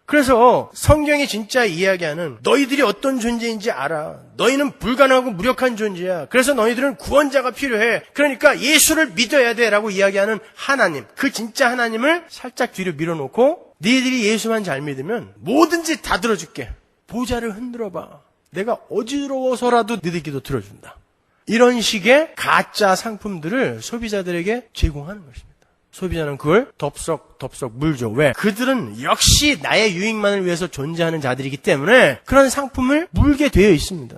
그래서 성경이 진짜 이야기하는 너희들이 어떤 존재인지 알아. 너희는 불가능하고 무력한 존재야. 그래서 너희들은 구원자가 필요해. 그러니까 예수를 믿어야 돼 라고 이야기하는 하나님, 그 진짜 하나님을 살짝 뒤로 밀어놓고 너희들이 예수만 잘 믿으면 뭐든지 다 들어줄게. 보좌를 흔들어봐. 내가 어지러워서라도 너희들 기도 들어준다. 이런 식의 가짜 상품들을 소비자들에게 제공하는 것입니다. 소비자는 그걸 덥석 물죠. 왜? 그들은 역시 나의 유익만을 위해서 존재하는 자들이기 때문에 그런 상품을 물게 되어 있습니다.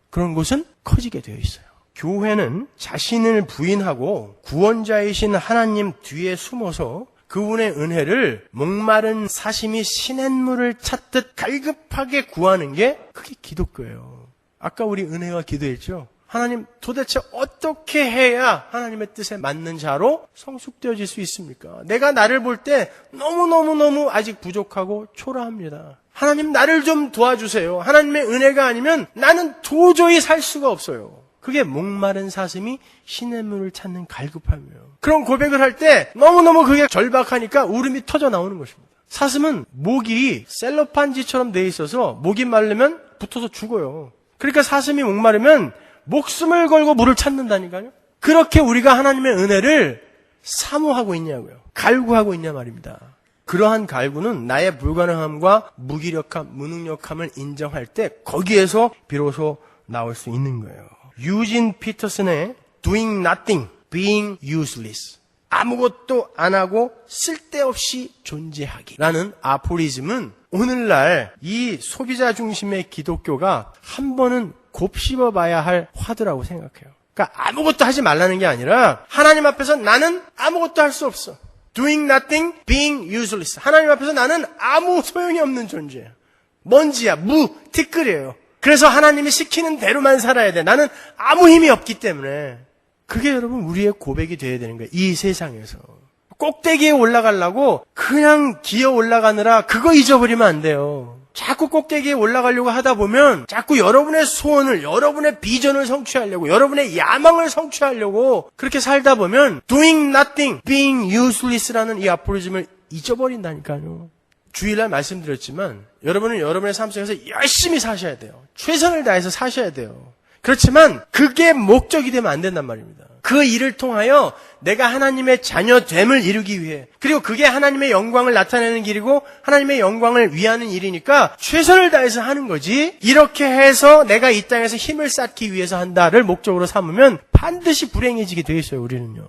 그런 곳은 커지게 되어 있어요. 교회는 자신을 부인하고 구원자이신 하나님 뒤에 숨어서 그분의 은혜를 목마른 사심이 시냇물을 찾듯 갈급하게 구하는 게 그게 기독교예요. 아까 우리 은혜와 기도했죠? 하나님 도대체 어떻게 해야 하나님의 뜻에 맞는 자로 성숙되어질 수 있습니까? 내가 나를 볼 때 너무너무 아직 부족하고 초라합니다. 하나님 나를 좀 도와주세요. 하나님의 은혜가 아니면 나는 도저히 살 수가 없어요. 그게 목마른 사슴이 시냇물을 찾는 갈급함이에요. 그런 고백을 할 때 너무너무 그게 절박하니까 울음이 터져 나오는 것입니다. 사슴은 목이 셀로판지처럼 돼 있어서 목이 마르면 붙어서 죽어요. 그러니까 사슴이 목마르면 목숨을 걸고 물을 찾는다니까요. 그렇게 우리가 하나님의 은혜를 사모하고 있냐고요. 갈구하고 있냐 말입니다. 그러한 갈구는 나의 불가능함과 무기력함, 무능력함을 인정할 때 거기에서 비로소 나올 수 있는 거예요. 유진 피터슨의 Doing Nothing, Being Useless, 아무것도 안 하고 쓸데없이 존재하기라는 아포리즘은 오늘날 이 소비자 중심의 기독교가 한 번은 곱씹어봐야 할 화두라고 생각해요. 그러니까 아무것도 하지 말라는 게 아니라 하나님 앞에서 나는 아무것도 할 수 없어. Doing nothing, being useless. 하나님 앞에서 나는 아무 소용이 없는 존재야. 먼지야, 티끌이에요. 그래서 하나님이 시키는 대로만 살아야 돼. 나는 아무 힘이 없기 때문에. 그게 여러분 우리의 고백이 돼야 되는 거예요. 이 세상에서. 꼭대기에 올라가려고 그냥 기어 올라가느라 그거 잊어버리면 안 돼요. 자꾸 꼭대기에 올라가려고 하다 보면 자꾸 여러분의 소원을, 여러분의 비전을 성취하려고, 여러분의 야망을 성취하려고 그렇게 살다 보면 doing nothing, being useless라는 이 아포리즘을 잊어버린다니까요. 주일날 말씀드렸지만 여러분은 여러분의 삶 속에서 열심히 사셔야 돼요. 최선을 다해서 사셔야 돼요. 그렇지만 그게 목적이 되면 안 된단 말입니다. 그 일을 통하여 내가 하나님의 자녀됨을 이루기 위해, 그리고 그게 하나님의 영광을 나타내는 길이고 하나님의 영광을 위하는 일이니까 최선을 다해서 하는 거지, 이렇게 해서 내가 이 땅에서 힘을 쌓기 위해서 한다를 목적으로 삼으면 반드시 불행해지게 돼 있어요. 우리는요.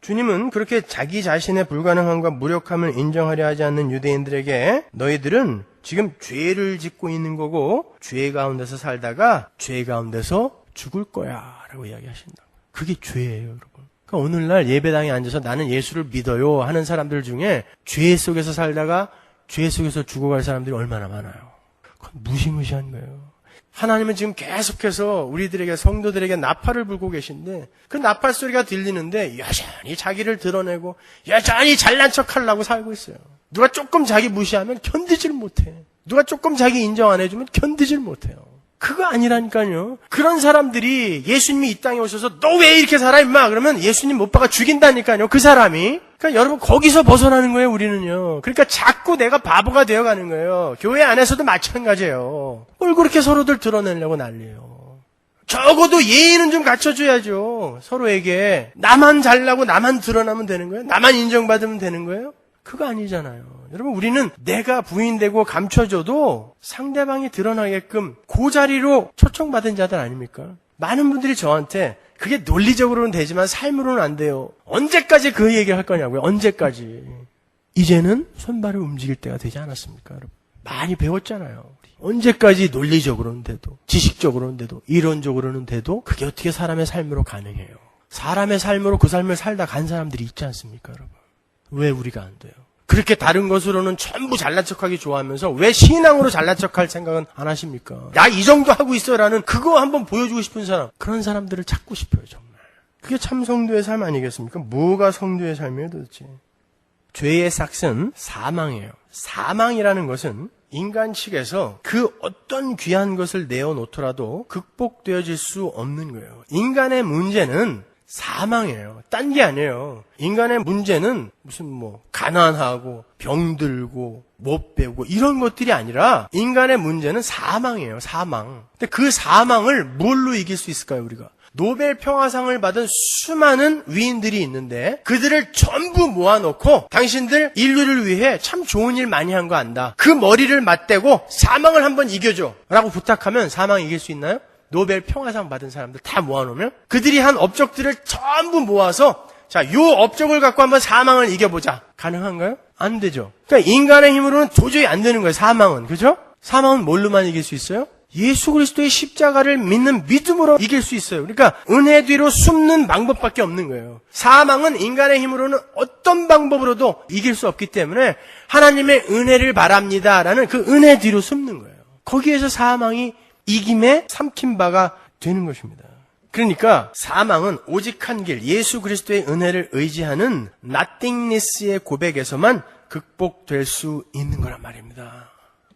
주님은 그렇게 자기 자신의 불가능함과 무력함을 인정하려 하지 않는 유대인들에게 너희들은 지금 죄를 짓고 있는 거고 죄 가운데서 살다가 죄 가운데서 죽을 거야 라고 이야기하신다. 그게 죄예요, 여러분. 그러니까 오늘날 예배당에 앉아서 나는 예수를 믿어요 하는 사람들 중에 죄 속에서 살다가 죄 속에서 죽어갈 사람들이 얼마나 많아요. 그건 무시무시한 거예요. 하나님은 지금 계속해서 우리들에게, 성도들에게 나팔을 불고 계신데 그 나팔 소리가 들리는데 여전히 자기를 드러내고 여전히 잘난 척하려고 살고 있어요. 누가 조금 자기 무시하면 견디질 못해. 누가 조금 자기 인정 안 해주면 견디질 못해요. 그거 아니라니까요. 그런 사람들이 예수님이 이 땅에 오셔서 너 왜 이렇게 살아 임마 그러면 예수님 못 박아 죽인다니까요. 그 사람이. 그러니까 여러분 거기서 벗어나는 거예요. 우리는요. 그러니까 자꾸 내가 바보가 되어가는 거예요. 교회 안에서도 마찬가지예요. 뭘 그렇게 서로들 드러내려고 난리예요. 적어도 예의는 좀 갖춰줘야죠. 서로에게. 나만 잘나고 나만 드러나면 되는 거예요? 나만 인정받으면 되는 거예요? 그거 아니잖아요. 여러분, 우리는 내가 부인되고 감춰줘도 상대방이 드러나게끔 그 자리로 초청받은 자들 아닙니까? 많은 분들이 저한테 그게 논리적으로는 되지만 삶으로는 안 돼요. 언제까지 그 얘기를 할 거냐고요. 언제까지. 이제는 손발을 움직일 때가 되지 않았습니까? 여러분? 많이 배웠잖아요. 우리. 언제까지 논리적으로는 돼도, 지식적으로는 돼도, 이론적으로는 돼도 그게 어떻게 사람의 삶으로 가능해요. 사람의 삶으로 그 삶을 살다 간 사람들이 있지 않습니까, 여러분? 왜 우리가 안 돼요? 그렇게 다른 것으로는 전부 잘난 척하기 좋아하면서 왜 신앙으로 잘난 척할 생각은 안 하십니까? 나 이 정도 하고 있어라는 그거 한번 보여주고 싶은 사람, 그런 사람들을 찾고 싶어요, 정말. 그게 참 성도의 삶 아니겠습니까? 뭐가 성도의 삶이에요, 도대체? 죄의 삭은 사망이에요. 사망이라는 것은 인간 측에서 그 어떤 귀한 것을 내어놓더라도 극복되어질 수 없는 거예요. 인간의 문제는 사망이에요. 딴 게 아니에요. 인간의 문제는 무슨 가난하고 병들고 못 배우고 이런 것들이 아니라 인간의 문제는 사망이에요. 사망. 근데 그 사망을 뭘로 이길 수 있을까요, 우리가? 노벨 평화상을 받은 수많은 위인들이 있는데 그들을 전부 모아놓고 당신들 인류를 위해 참 좋은 일 많이 한 거 안다. 그 머리를 맞대고 사망을 한번 이겨줘 라고 부탁하면 사망 이길 수 있나요? 노벨 평화상 받은 사람들 다 모아놓으면 그들이 한 업적들을 전부 모아서 자, 요 업적을 갖고 한번 사망을 이겨보자. 가능한가요? 안 되죠. 그러니까 인간의 힘으로는 도저히 안 되는 거예요, 사망은. 그죠? 사망은 뭘로만 이길 수 있어요? 예수 그리스도의 십자가를 믿는 믿음으로 이길 수 있어요. 그러니까 은혜 뒤로 숨는 방법밖에 없는 거예요. 사망은 인간의 힘으로는 어떤 방법으로도 이길 수 없기 때문에 하나님의 은혜를 바랍니다라는 그 은혜 뒤로 숨는 거예요. 거기에서 사망이 이김에 삼킨 바가 되는 것입니다. 그러니까 사망은 오직 한 길, 예수 그리스도의 은혜를 의지하는 nothingness의 고백에서만 극복될 수 있는 거란 말입니다.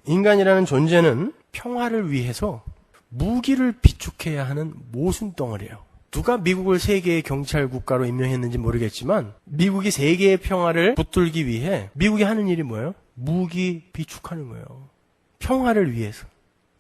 인간이라는 존재는 평화를 위해서 무기를 비축해야 하는 모순덩어리예요. 누가 미국을 세계의 경찰 국가로 임명했는지 모르겠지만 미국이 세계의 평화를 붙들기 위해 미국이 하는 일이 뭐예요? 무기 비축하는 거예요. 평화를 위해서.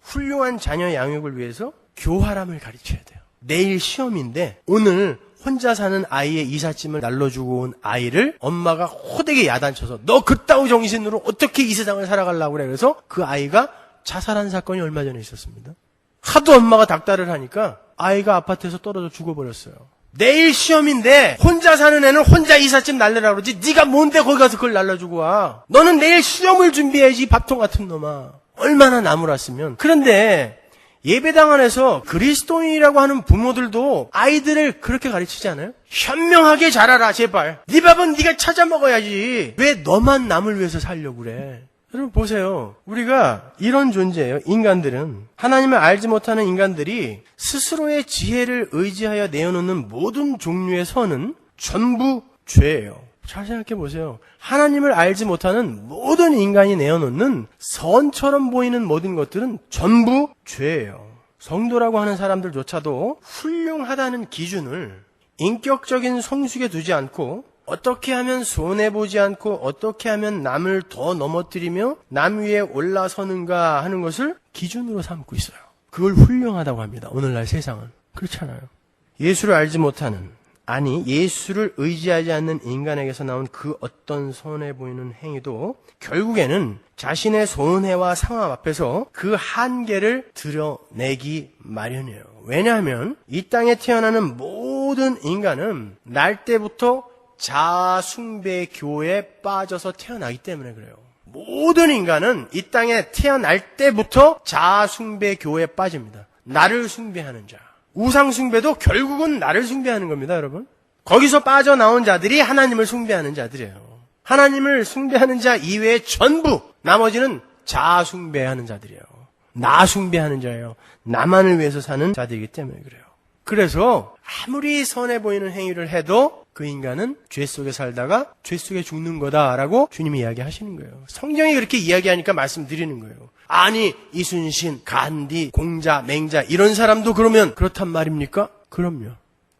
훌륭한 자녀 양육을 위해서 교활함을 가르쳐야 돼요. 내일 시험인데 오늘 혼자 사는 아이의 이삿짐을 날려주고 온 아이를 엄마가 호되게 야단쳐서 너 그따위 정신으로 어떻게 이 세상을 살아가려고 그래. 그래서 그 아이가 자살한 사건이 얼마 전에 있었습니다. 하도 엄마가 닥달을 하니까 아이가 아파트에서 떨어져 죽어버렸어요. 내일 시험인데 혼자 사는 애는 혼자 이삿짐 날려라 그러지 네가 뭔데 거기 가서 그걸 날려주고 와. 너는 내일 시험을 준비해야지 밥통 같은 놈아. 얼마나 나무랐으면. 그런데 예배당 안에서 그리스도인이라고 하는 부모들도 아이들을 그렇게 가르치지 않아요? 현명하게 자라라 제발. 네 밥은 네가 찾아 먹어야지. 왜 너만 남을 위해서 살려고 그래? 여러분 보세요. 우리가 이런 존재예요. 인간들은. 하나님을 알지 못하는 인간들이 스스로의 지혜를 의지하여 내어놓는 모든 종류의 선은 전부 죄예요. 잘 생각해 보세요. 하나님을 알지 못하는 모든 인간이 내어놓는 선처럼 보이는 모든 것들은 전부 죄예요. 성도라고 하는 사람들조차도 훌륭하다는 기준을 인격적인 성숙에 두지 않고 어떻게 하면 손해보지 않고 어떻게 하면 남을 더 넘어뜨리며 남 위에 올라서는가 하는 것을 기준으로 삼고 있어요. 그걸 훌륭하다고 합니다. 오늘날 세상은. 그렇잖아요. 예수를 알지 못하는, 아니 예수를 의지하지 않는 인간에게서 나온 그 어떤 손해 보이는 행위도 결국에는 자신의 손해와 상황 앞에서 그 한계를 드러내기 마련이에요. 왜냐하면 이 땅에 태어나는 모든 인간은 날 때부터 자아숭배 교에 빠져서 태어나기 때문에 그래요. 모든 인간은 이 땅에 태어날 때부터 자아숭배 교에 빠집니다. 나를 숭배하는 자. 우상숭배도 결국은 나를 숭배하는 겁니다, 여러분. 거기서 빠져나온 자들이 하나님을 숭배하는 자들이에요. 하나님을 숭배하는 자 이외에 전부 나머지는 자아숭배하는 자들이에요. 나 숭배하는 자예요. 나만을 위해서 사는 자들이기 때문에 그래요. 그래서 아무리 선해 보이는 행위를 해도 그 인간은 죄 속에 살다가 죄 속에 죽는 거다라고 주님이 이야기하시는 거예요. 성경이 그렇게 이야기하니까 말씀드리는 거예요. 아니 이순신, 간디, 공자, 맹자 이런 사람도 그러면 그렇단 말입니까? 그럼요.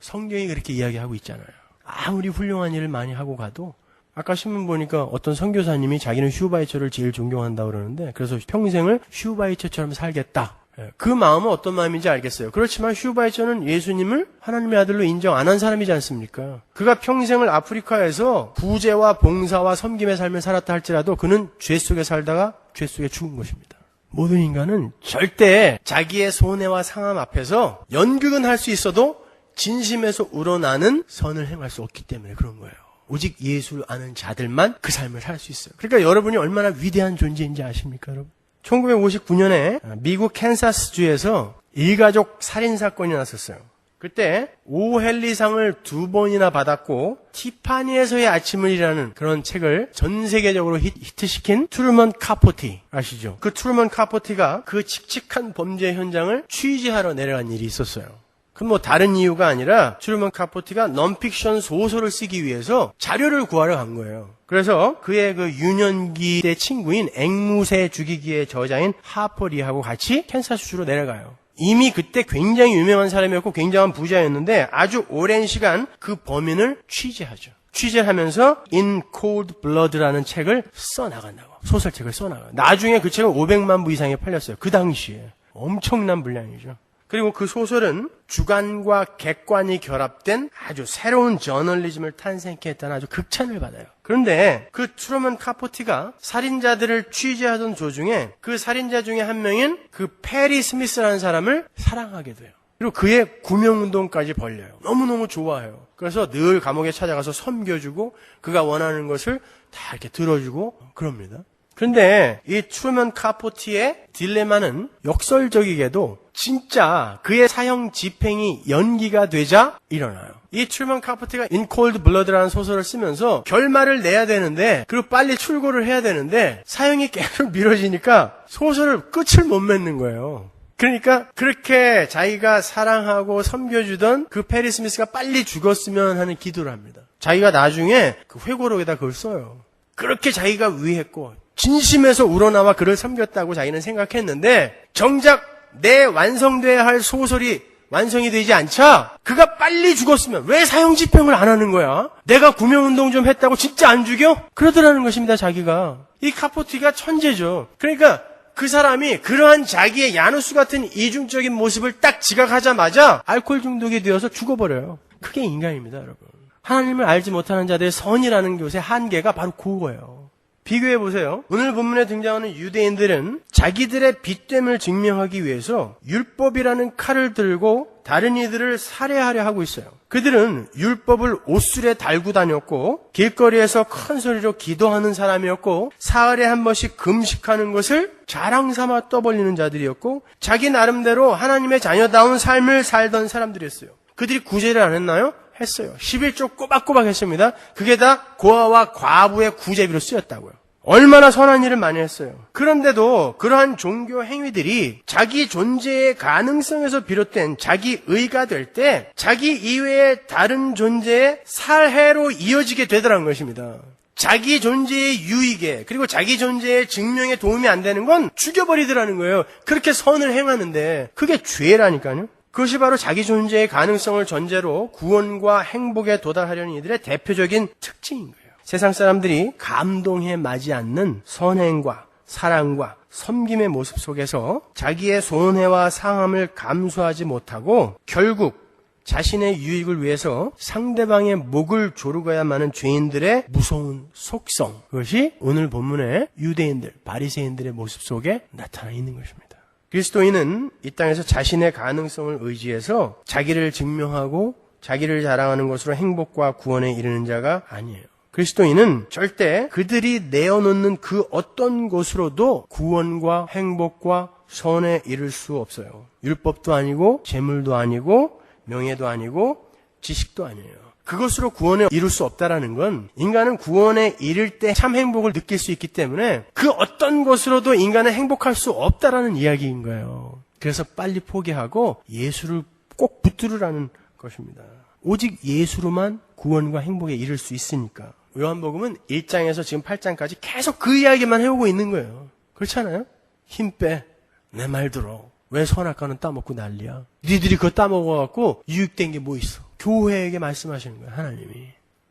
성경이 그렇게 이야기하고 있잖아요. 아무리 훌륭한 일을 많이 하고 가도 아까 신문 보니까 어떤 선교사님이 자기는 슈바이처를 제일 존경한다고 그러는데 그래서 평생을 슈바이처처럼 살겠다. 그 마음은 어떤 마음인지 알겠어요. 그렇지만 슈바이처는 예수님을 하나님의 아들로 인정 안 한 사람이지 않습니까? 그가 평생을 아프리카에서 부재와 봉사와 섬김의 삶을 살았다 할지라도 그는 죄 속에 살다가 죄 속에 죽은 것입니다. 모든 인간은 절대 자기의 손해와 상함 앞에서 연극은 할 수 있어도 진심에서 우러나는 선을 행할 수 없기 때문에 그런 거예요. 오직 예수를 아는 자들만 그 삶을 살 수 있어요. 그러니까 여러분이 얼마나 위대한 존재인지 아십니까, 여러분? 1959년에 미국 캔사스주에서 일가족 살인사건이 났었어요. 그때 오헨리상을 2번이나 받았고 티파니에서의 아침을이라는 그런 책을 전 세계적으로 히트시킨 트루먼 카포티 아시죠? 그 트루먼 카포티가 그 칙칙한 범죄 현장을 취재하러 내려간 일이 있었어요. 그럼 뭐 다른 이유가 아니라 트루먼 카포티가 넌픽션 소설을 쓰기 위해서 자료를 구하러 간 거예요. 그래서 그의 그 유년기 때 친구인 앵무새 죽이기의 저자인 하퍼리하고 같이 캔사스주로 내려가요. 이미 그때 굉장히 유명한 사람이었고 굉장한 부자였는데 아주 오랜 시간 그 범인을 취재하죠. 취재를 하면서 In Cold Blood라는 책을 써나간다고. 소설책을 써나가요. 나중에 그 책은 500만 부 이상이 팔렸어요. 그 당시에. 엄청난 분량이죠. 그리고 그 소설은 주관과 객관이 결합된 아주 새로운 저널리즘을 탄생케 했다는 아주 극찬을 받아요. 그런데 그 트루먼 카포티가 살인자들을 취재하던 도중에 그 살인자 중에 한 명인 그 페리 스미스라는 사람을 사랑하게 돼요. 그리고 그의 구명운동까지 벌려요. 너무너무 좋아해요. 그래서 늘 감옥에 찾아가서 섬겨주고 그가 원하는 것을 다 이렇게 들어주고 그럽니다. 그런데 이 트루먼 카포티의 딜레마는 역설적이게도 진짜 그의 사형 집행이 연기가 되자 일어나요. 이 트루먼 카포티가 In Cold Blood라는 소설을 쓰면서 결말을 내야 되는데 그리고 빨리 출고를 해야 되는데 사형이 계속 미뤄지니까 소설을 끝을 못 맺는 거예요. 그러니까 그렇게 자기가 사랑하고 섬겨주던 그 페리 스미스가 빨리 죽었으면 하는 기도를 합니다. 자기가 나중에 그 회고록에다 그걸 써요. 그렇게 자기가 위했고 진심에서 우러나와 그를 섬겼다고 자기는 생각했는데 정작 내 완성돼야 할 소설이 완성이 되지 않자 그가 빨리 죽었으면 왜 사형 집행을 안 하는 거야? 내가 구명운동 좀 했다고 진짜 안 죽여? 그러더라는 것입니다. 자기가. 이 카포티가 천재죠. 그러니까 그 사람이 그러한 자기의 야누스 같은 이중적인 모습을 딱 지각하자마자 알코올 중독이 되어서 죽어버려요. 그게 인간입니다, 여러분. 하나님을 알지 못하는 자들의 선이라는 것의 한계가 바로 그거예요. 비교해보세요. 오늘 본문에 등장하는 유대인들은 자기들의 빚됨을 증명하기 위해서 율법이라는 칼을 들고 다른 이들을 살해하려 하고 있어요. 그들은 율법을 옷술에 달고 다녔고 길거리에서 큰 소리로 기도하는 사람이었고 사흘에 한 번씩 금식하는 것을 자랑삼아 떠벌리는 자들이었고 자기 나름대로 하나님의 자녀다운 삶을 살던 사람들이었어요. 그들이 구제를 안 했나요? 했어요. 11조 꼬박꼬박 했습니다. 그게 다 고아와 과부의 구제비로 쓰였다고요. 얼마나 선한 일을 많이 했어요. 그런데도 그러한 종교 행위들이 자기 존재의 가능성에서 비롯된 자기 의가 될 때 자기 이외의 다른 존재의 살해로 이어지게 되더라는 것입니다. 자기 존재의 유익에 그리고 자기 존재의 증명에 도움이 안 되는 건 죽여버리더라는 거예요. 그렇게 선을 행하는데 그게 죄라니까요. 그것이 바로 자기 존재의 가능성을 전제로 구원과 행복에 도달하려는 이들의 대표적인 특징인 거예요. 세상 사람들이 감동해 마지 않는 선행과 사랑과 섬김의 모습 속에서 자기의 손해와 상함을 감수하지 못하고 결국 자신의 유익을 위해서 상대방의 목을 조르고야만 하는 죄인들의 무서운 속성, 그것이 오늘 본문의 유대인들, 바리새인들의 모습 속에 나타나 있는 것입니다. 그리스도인은 이 땅에서 자신의 가능성을 의지해서 자기를 증명하고 자기를 자랑하는 것으로 행복과 구원에 이르는 자가 아니에요. 그리스도인은 절대 그들이 내어놓는 그 어떤 것으로도 구원과 행복과 선에 이를 수 없어요. 율법도 아니고 재물도 아니고 명예도 아니고 지식도 아니에요. 그것으로 구원에 이룰 수 없다라는 건 인간은 구원에 이를 때 참 행복을 느낄 수 있기 때문에 그 어떤 것으로도 인간은 행복할 수 없다라는 이야기인 거예요. 그래서 빨리 포기하고 예수를 꼭 붙들으라는 것입니다. 오직 예수로만 구원과 행복에 이를 수 있으니까. 요한복음은 1장에서 지금 8장까지 계속 그 이야기만 해오고 있는 거예요. 그렇잖아요? 힘 빼. 내 말 들어. 왜 선악과는 따먹고 난리야? 니들이 그거 따먹어갖고 유익된 게 뭐 있어? 교회에게 말씀하시는 거예요, 하나님이.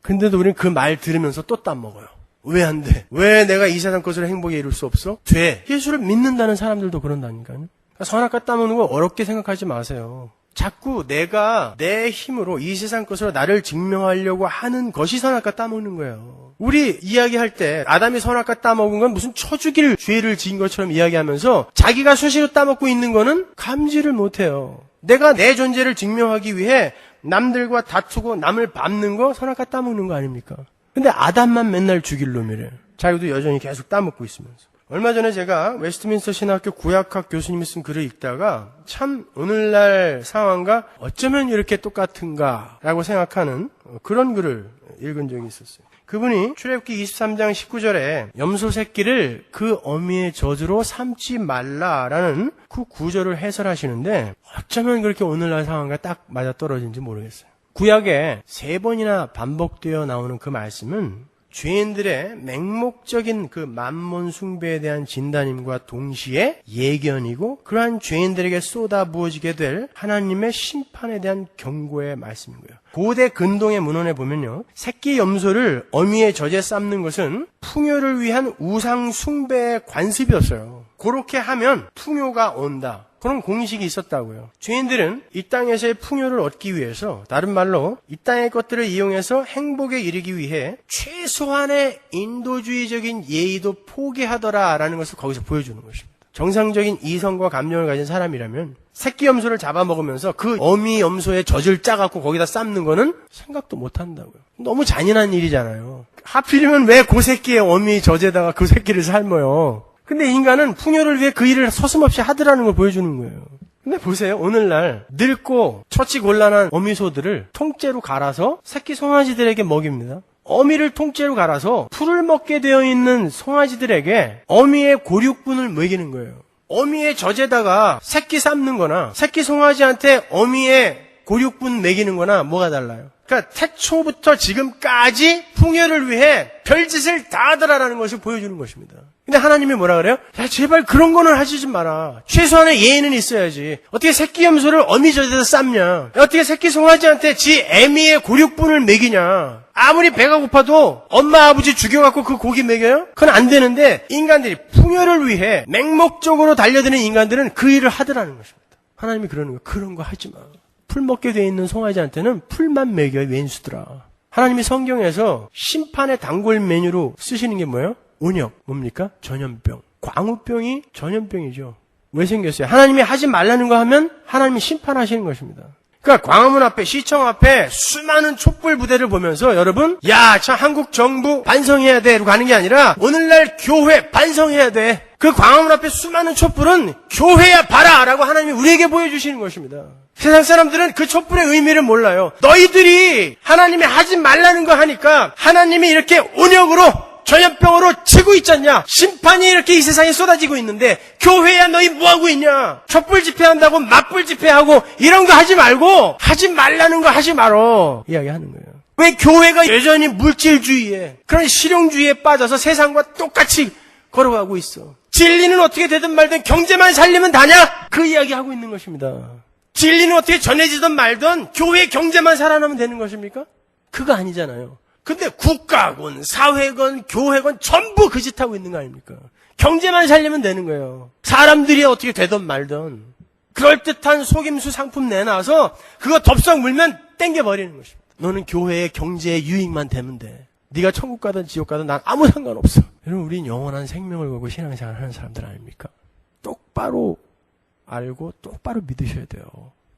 근데도 우리는 그 말 들으면서 또 따먹어요. 왜 안 돼? 왜 내가 이 세상 것으로 행복에 이룰 수 없어? 돼. 예수를 믿는다는 사람들도 그런다니까요. 그러니까 선악과 따먹는 거 어렵게 생각하지 마세요. 자꾸 내가 내 힘으로 이 세상 것으로 나를 증명하려고 하는 것이 선악과 따먹는 거예요. 우리 이야기할 때 아담이 선악과 따먹은 건 무슨 쳐죽일 죄를 지은 것처럼 이야기하면서 자기가 수시로 따먹고 있는 거는 감지를 못해요. 내가 내 존재를 증명하기 위해 남들과 다투고 남을 밟는 거 선악과 따먹는 거 아닙니까? 근데 아담만 맨날 죽일 놈이래. 자기도 여전히 계속 따먹고 있으면서. 얼마 전에 제가 웨스트민스터 신학교 구약학 교수님이 쓴 글을 읽다가 참 오늘날 상황과 어쩌면 이렇게 똑같은가 라고 생각하는 그런 글을 읽은 적이 있었어요. 그분이 출애굽기 23장 19절에 염소 새끼를 그 어미의 저주로 삼지 말라라는 그 구절을 해설하시는데 어쩌면 그렇게 오늘날 상황과 딱 맞아떨어진지 모르겠어요. 구약에 3번이나 반복되어 나오는 그 말씀은 죄인들의 맹목적인 그 만몬 숭배에 대한 진단임과 동시에 예견이고 그러한 죄인들에게 쏟아부어지게 될 하나님의 심판에 대한 경고의 말씀인 거예요. 고대 근동의 문헌에 보면요, 새끼 염소를 어미의 젖에 삶는 것은 풍요를 위한 우상 숭배의 관습이었어요. 그렇게 하면 풍요가 온다. 그런 공식이 있었다고요. 죄인들은 이 땅에서의 풍요를 얻기 위해서, 다른 말로 이 땅의 것들을 이용해서 행복에 이르기 위해 최소한의 인도주의적인 예의도 포기하더라라는 것을 거기서 보여주는 것입니다. 정상적인 이성과 감정을 가진 사람이라면 새끼 염소를 잡아먹으면서 그 어미 염소의 젖을 짜갖고 거기다 삶는 거는 생각도 못한다고요. 너무 잔인한 일이잖아요. 하필이면 왜 그 새끼의 어미 젖에다가 그 새끼를 삶아요. 근데 인간은 풍요를 위해 그 일을 서슴없이 하더라는 걸 보여주는 거예요. 근데 보세요. 오늘날 늙고 처치곤란한 어미소들을 통째로 갈아서 새끼 송아지들에게 먹입니다. 어미를 통째로 갈아서 풀을 먹게 되어 있는 송아지들에게 어미의 고육분을 먹이는 거예요. 어미의 젖에다가 새끼 삶는 거나 새끼 송아지한테 어미의 고육분 먹이는 거나 뭐가 달라요? 그러니까 태초부터 지금까지 풍요를 위해 별짓을 다 하더라라는 것을 보여주는 것입니다. 근데 하나님이 뭐라 그래요? 야, 제발 그런 거는 하지 좀 마라. 최소한의 예의는 있어야지. 어떻게 새끼 염소를 어미 젖에다 삶냐? 어떻게 새끼 송아지한테 지 애미의 고육분을 먹이냐? 아무리 배가 고파도 엄마 아버지 죽여갖고 그 고기 먹여요? 그건 안 되는데 인간들이 풍요를 위해 맹목적으로 달려드는 인간들은 그 일을 하더라는 것입니다. 하나님이 그러는 거예요. 그런 거 하지 마. 풀 먹게 돼 있는 송아지한테는 풀만 먹여, 왼수들아. 하나님이 성경에서 심판의 단골 메뉴로 쓰시는 게 뭐예요? 온역, 뭡니까? 전염병. 광우병이 전염병이죠. 왜 생겼어요? 하나님이 하지 말라는 거 하면 하나님이 심판하시는 것입니다. 그러니까 광화문 앞에, 시청 앞에 수많은 촛불 부대를 보면서 여러분, 야, 참 한국 정부 반성해야 돼. 이러고 가는 게 아니라 오늘날 교회 반성해야 돼. 그 광화문 앞에 수많은 촛불은 교회야 봐라! 라고 하나님이 우리에게 보여주시는 것입니다. 세상 사람들은 그 촛불의 의미를 몰라요. 너희들이 하나님이 하지 말라는 거 하니까 하나님이 이렇게 온역으로 전염병으로 치고 있잖냐. 심판이 이렇게 이 세상에 쏟아지고 있는데 교회야 너희 뭐하고 있냐. 촛불 집회한다고 맞불 집회하고 이런 거 하지 말고 하지 말라는 거 하지 말어 이야기하는 거예요. 왜 교회가 여전히 물질주의에 그런 실용주의에 빠져서 세상과 똑같이 걸어가고 있어. 진리는 어떻게 되든 말든 경제만 살리면 다냐? 그 이야기하고 있는 것입니다. 진리는 어떻게 전해지든 말든 교회 경제만 살아나면 되는 것입니까? 그거 아니잖아요. 근데 국가건, 사회건, 교회건 전부 그 짓 하고 있는 거 아닙니까? 경제만 살리면 되는 거예요. 사람들이 어떻게 되든 말든. 그럴듯한 속임수 상품 내놔서 그거 덥석 물면 땡겨버리는 것입니다. 너는 교회의 경제의 유익만 되면 돼. 네가 천국 가든 지옥 가든 난 아무 상관없어. 여러분, 우린 영원한 생명을 걸고 신앙생활 하는 사람들 아닙니까? 똑바로 알고 똑바로 믿으셔야 돼요.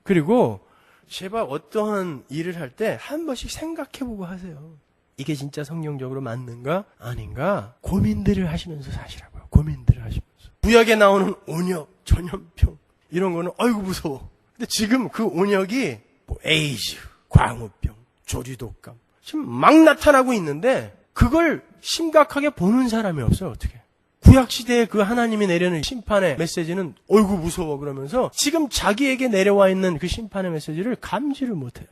그리고 제발 어떠한 일을 할 때 한 번씩 생각해보고 하세요. 이게 진짜 성경적으로 맞는가 아닌가 고민들을 하시면서 사시라고요. 고민들을 하시면서. 구약에 나오는 온역, 전염병 이런 거는 아이고 무서워. 근데 지금 그 온역이 뭐 에이즈, 광우병, 조류독감 지금 막 나타나고 있는데 그걸 심각하게 보는 사람이 없어요. 어떻게. 구약시대에 그 하나님이 내려는 심판의 메시지는 어이구 무서워 그러면서 지금 자기에게 내려와 있는 그 심판의 메시지를 감지를 못해요.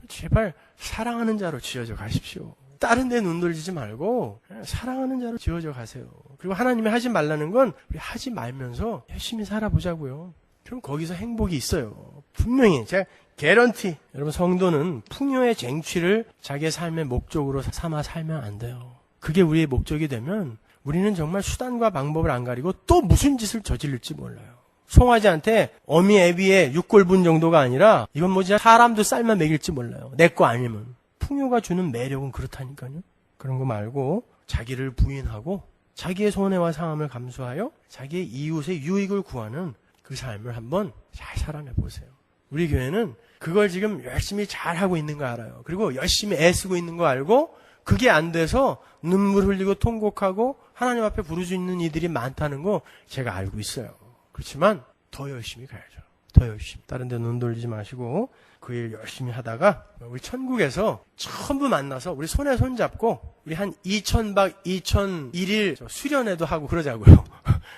제발 사랑하는 자로 지어져 가십시오. 다른 데 눈 돌리지 말고 사랑하는 자로 지어져 가세요. 그리고 하나님이 하지 말라는 건 우리 하지 말면서 열심히 살아보자고요. 그럼 거기서 행복이 있어요. 분명히 제가 개런티. 여러분, 성도는 풍요의 쟁취를 자기의 삶의 목적으로 삼아 살면 안 돼요. 그게 우리의 목적이 되면 우리는 정말 수단과 방법을 안 가리고 또 무슨 짓을 저질릴지 몰라요. 송아지한테 어미 애비의 육골분 정도가 아니라 이건 뭐 진짜 사람도 쌀만 먹일지 몰라요. 내 거 아니면. 풍요가 주는 매력은 그렇다니까요. 그런 거 말고 자기를 부인하고 자기의 손해와 상함을 감수하여 자기의 이웃의 유익을 구하는 그 삶을 한번 잘 살아내 보세요. 우리 교회는 그걸 지금 열심히 잘하고 있는 거 알아요. 그리고 열심히 애쓰고 있는 거 알고 그게 안 돼서 눈물 흘리고 통곡하고 하나님 앞에 부르짖는 이들이 많다는 거 제가 알고 있어요. 그렇지만 더 열심히 가야죠. 더 열심히. 다른 데 눈 돌리지 마시고 그 일 열심히 하다가 우리 천국에서 전부 만나서 우리 손에 손 잡고 우리 한 2000박 2001일 수련회도 하고 그러자고요.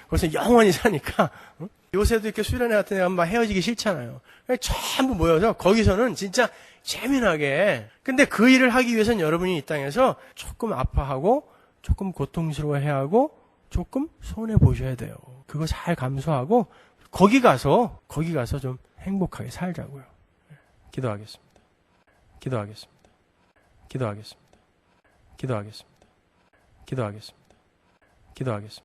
거기서 영원히 사니까 요새도 이렇게 수련회 같은 데 가면 막 헤어지기 싫잖아요. 전부 모여서 거기서는 진짜 재미나게. 근데 그 일을 하기 위해서는 여러분이 이 땅에서 조금 아파하고 조금 고통스러워해야 하고 조금 손해 보셔야 돼요. 그거 잘 감수하고 거기 가서 좀 행복하게 살자고요. 기도하겠습니다. 기도하겠습니다. 기도하겠습니다. 기도하겠습니다. 기도하겠습니다. 기도하겠습니다.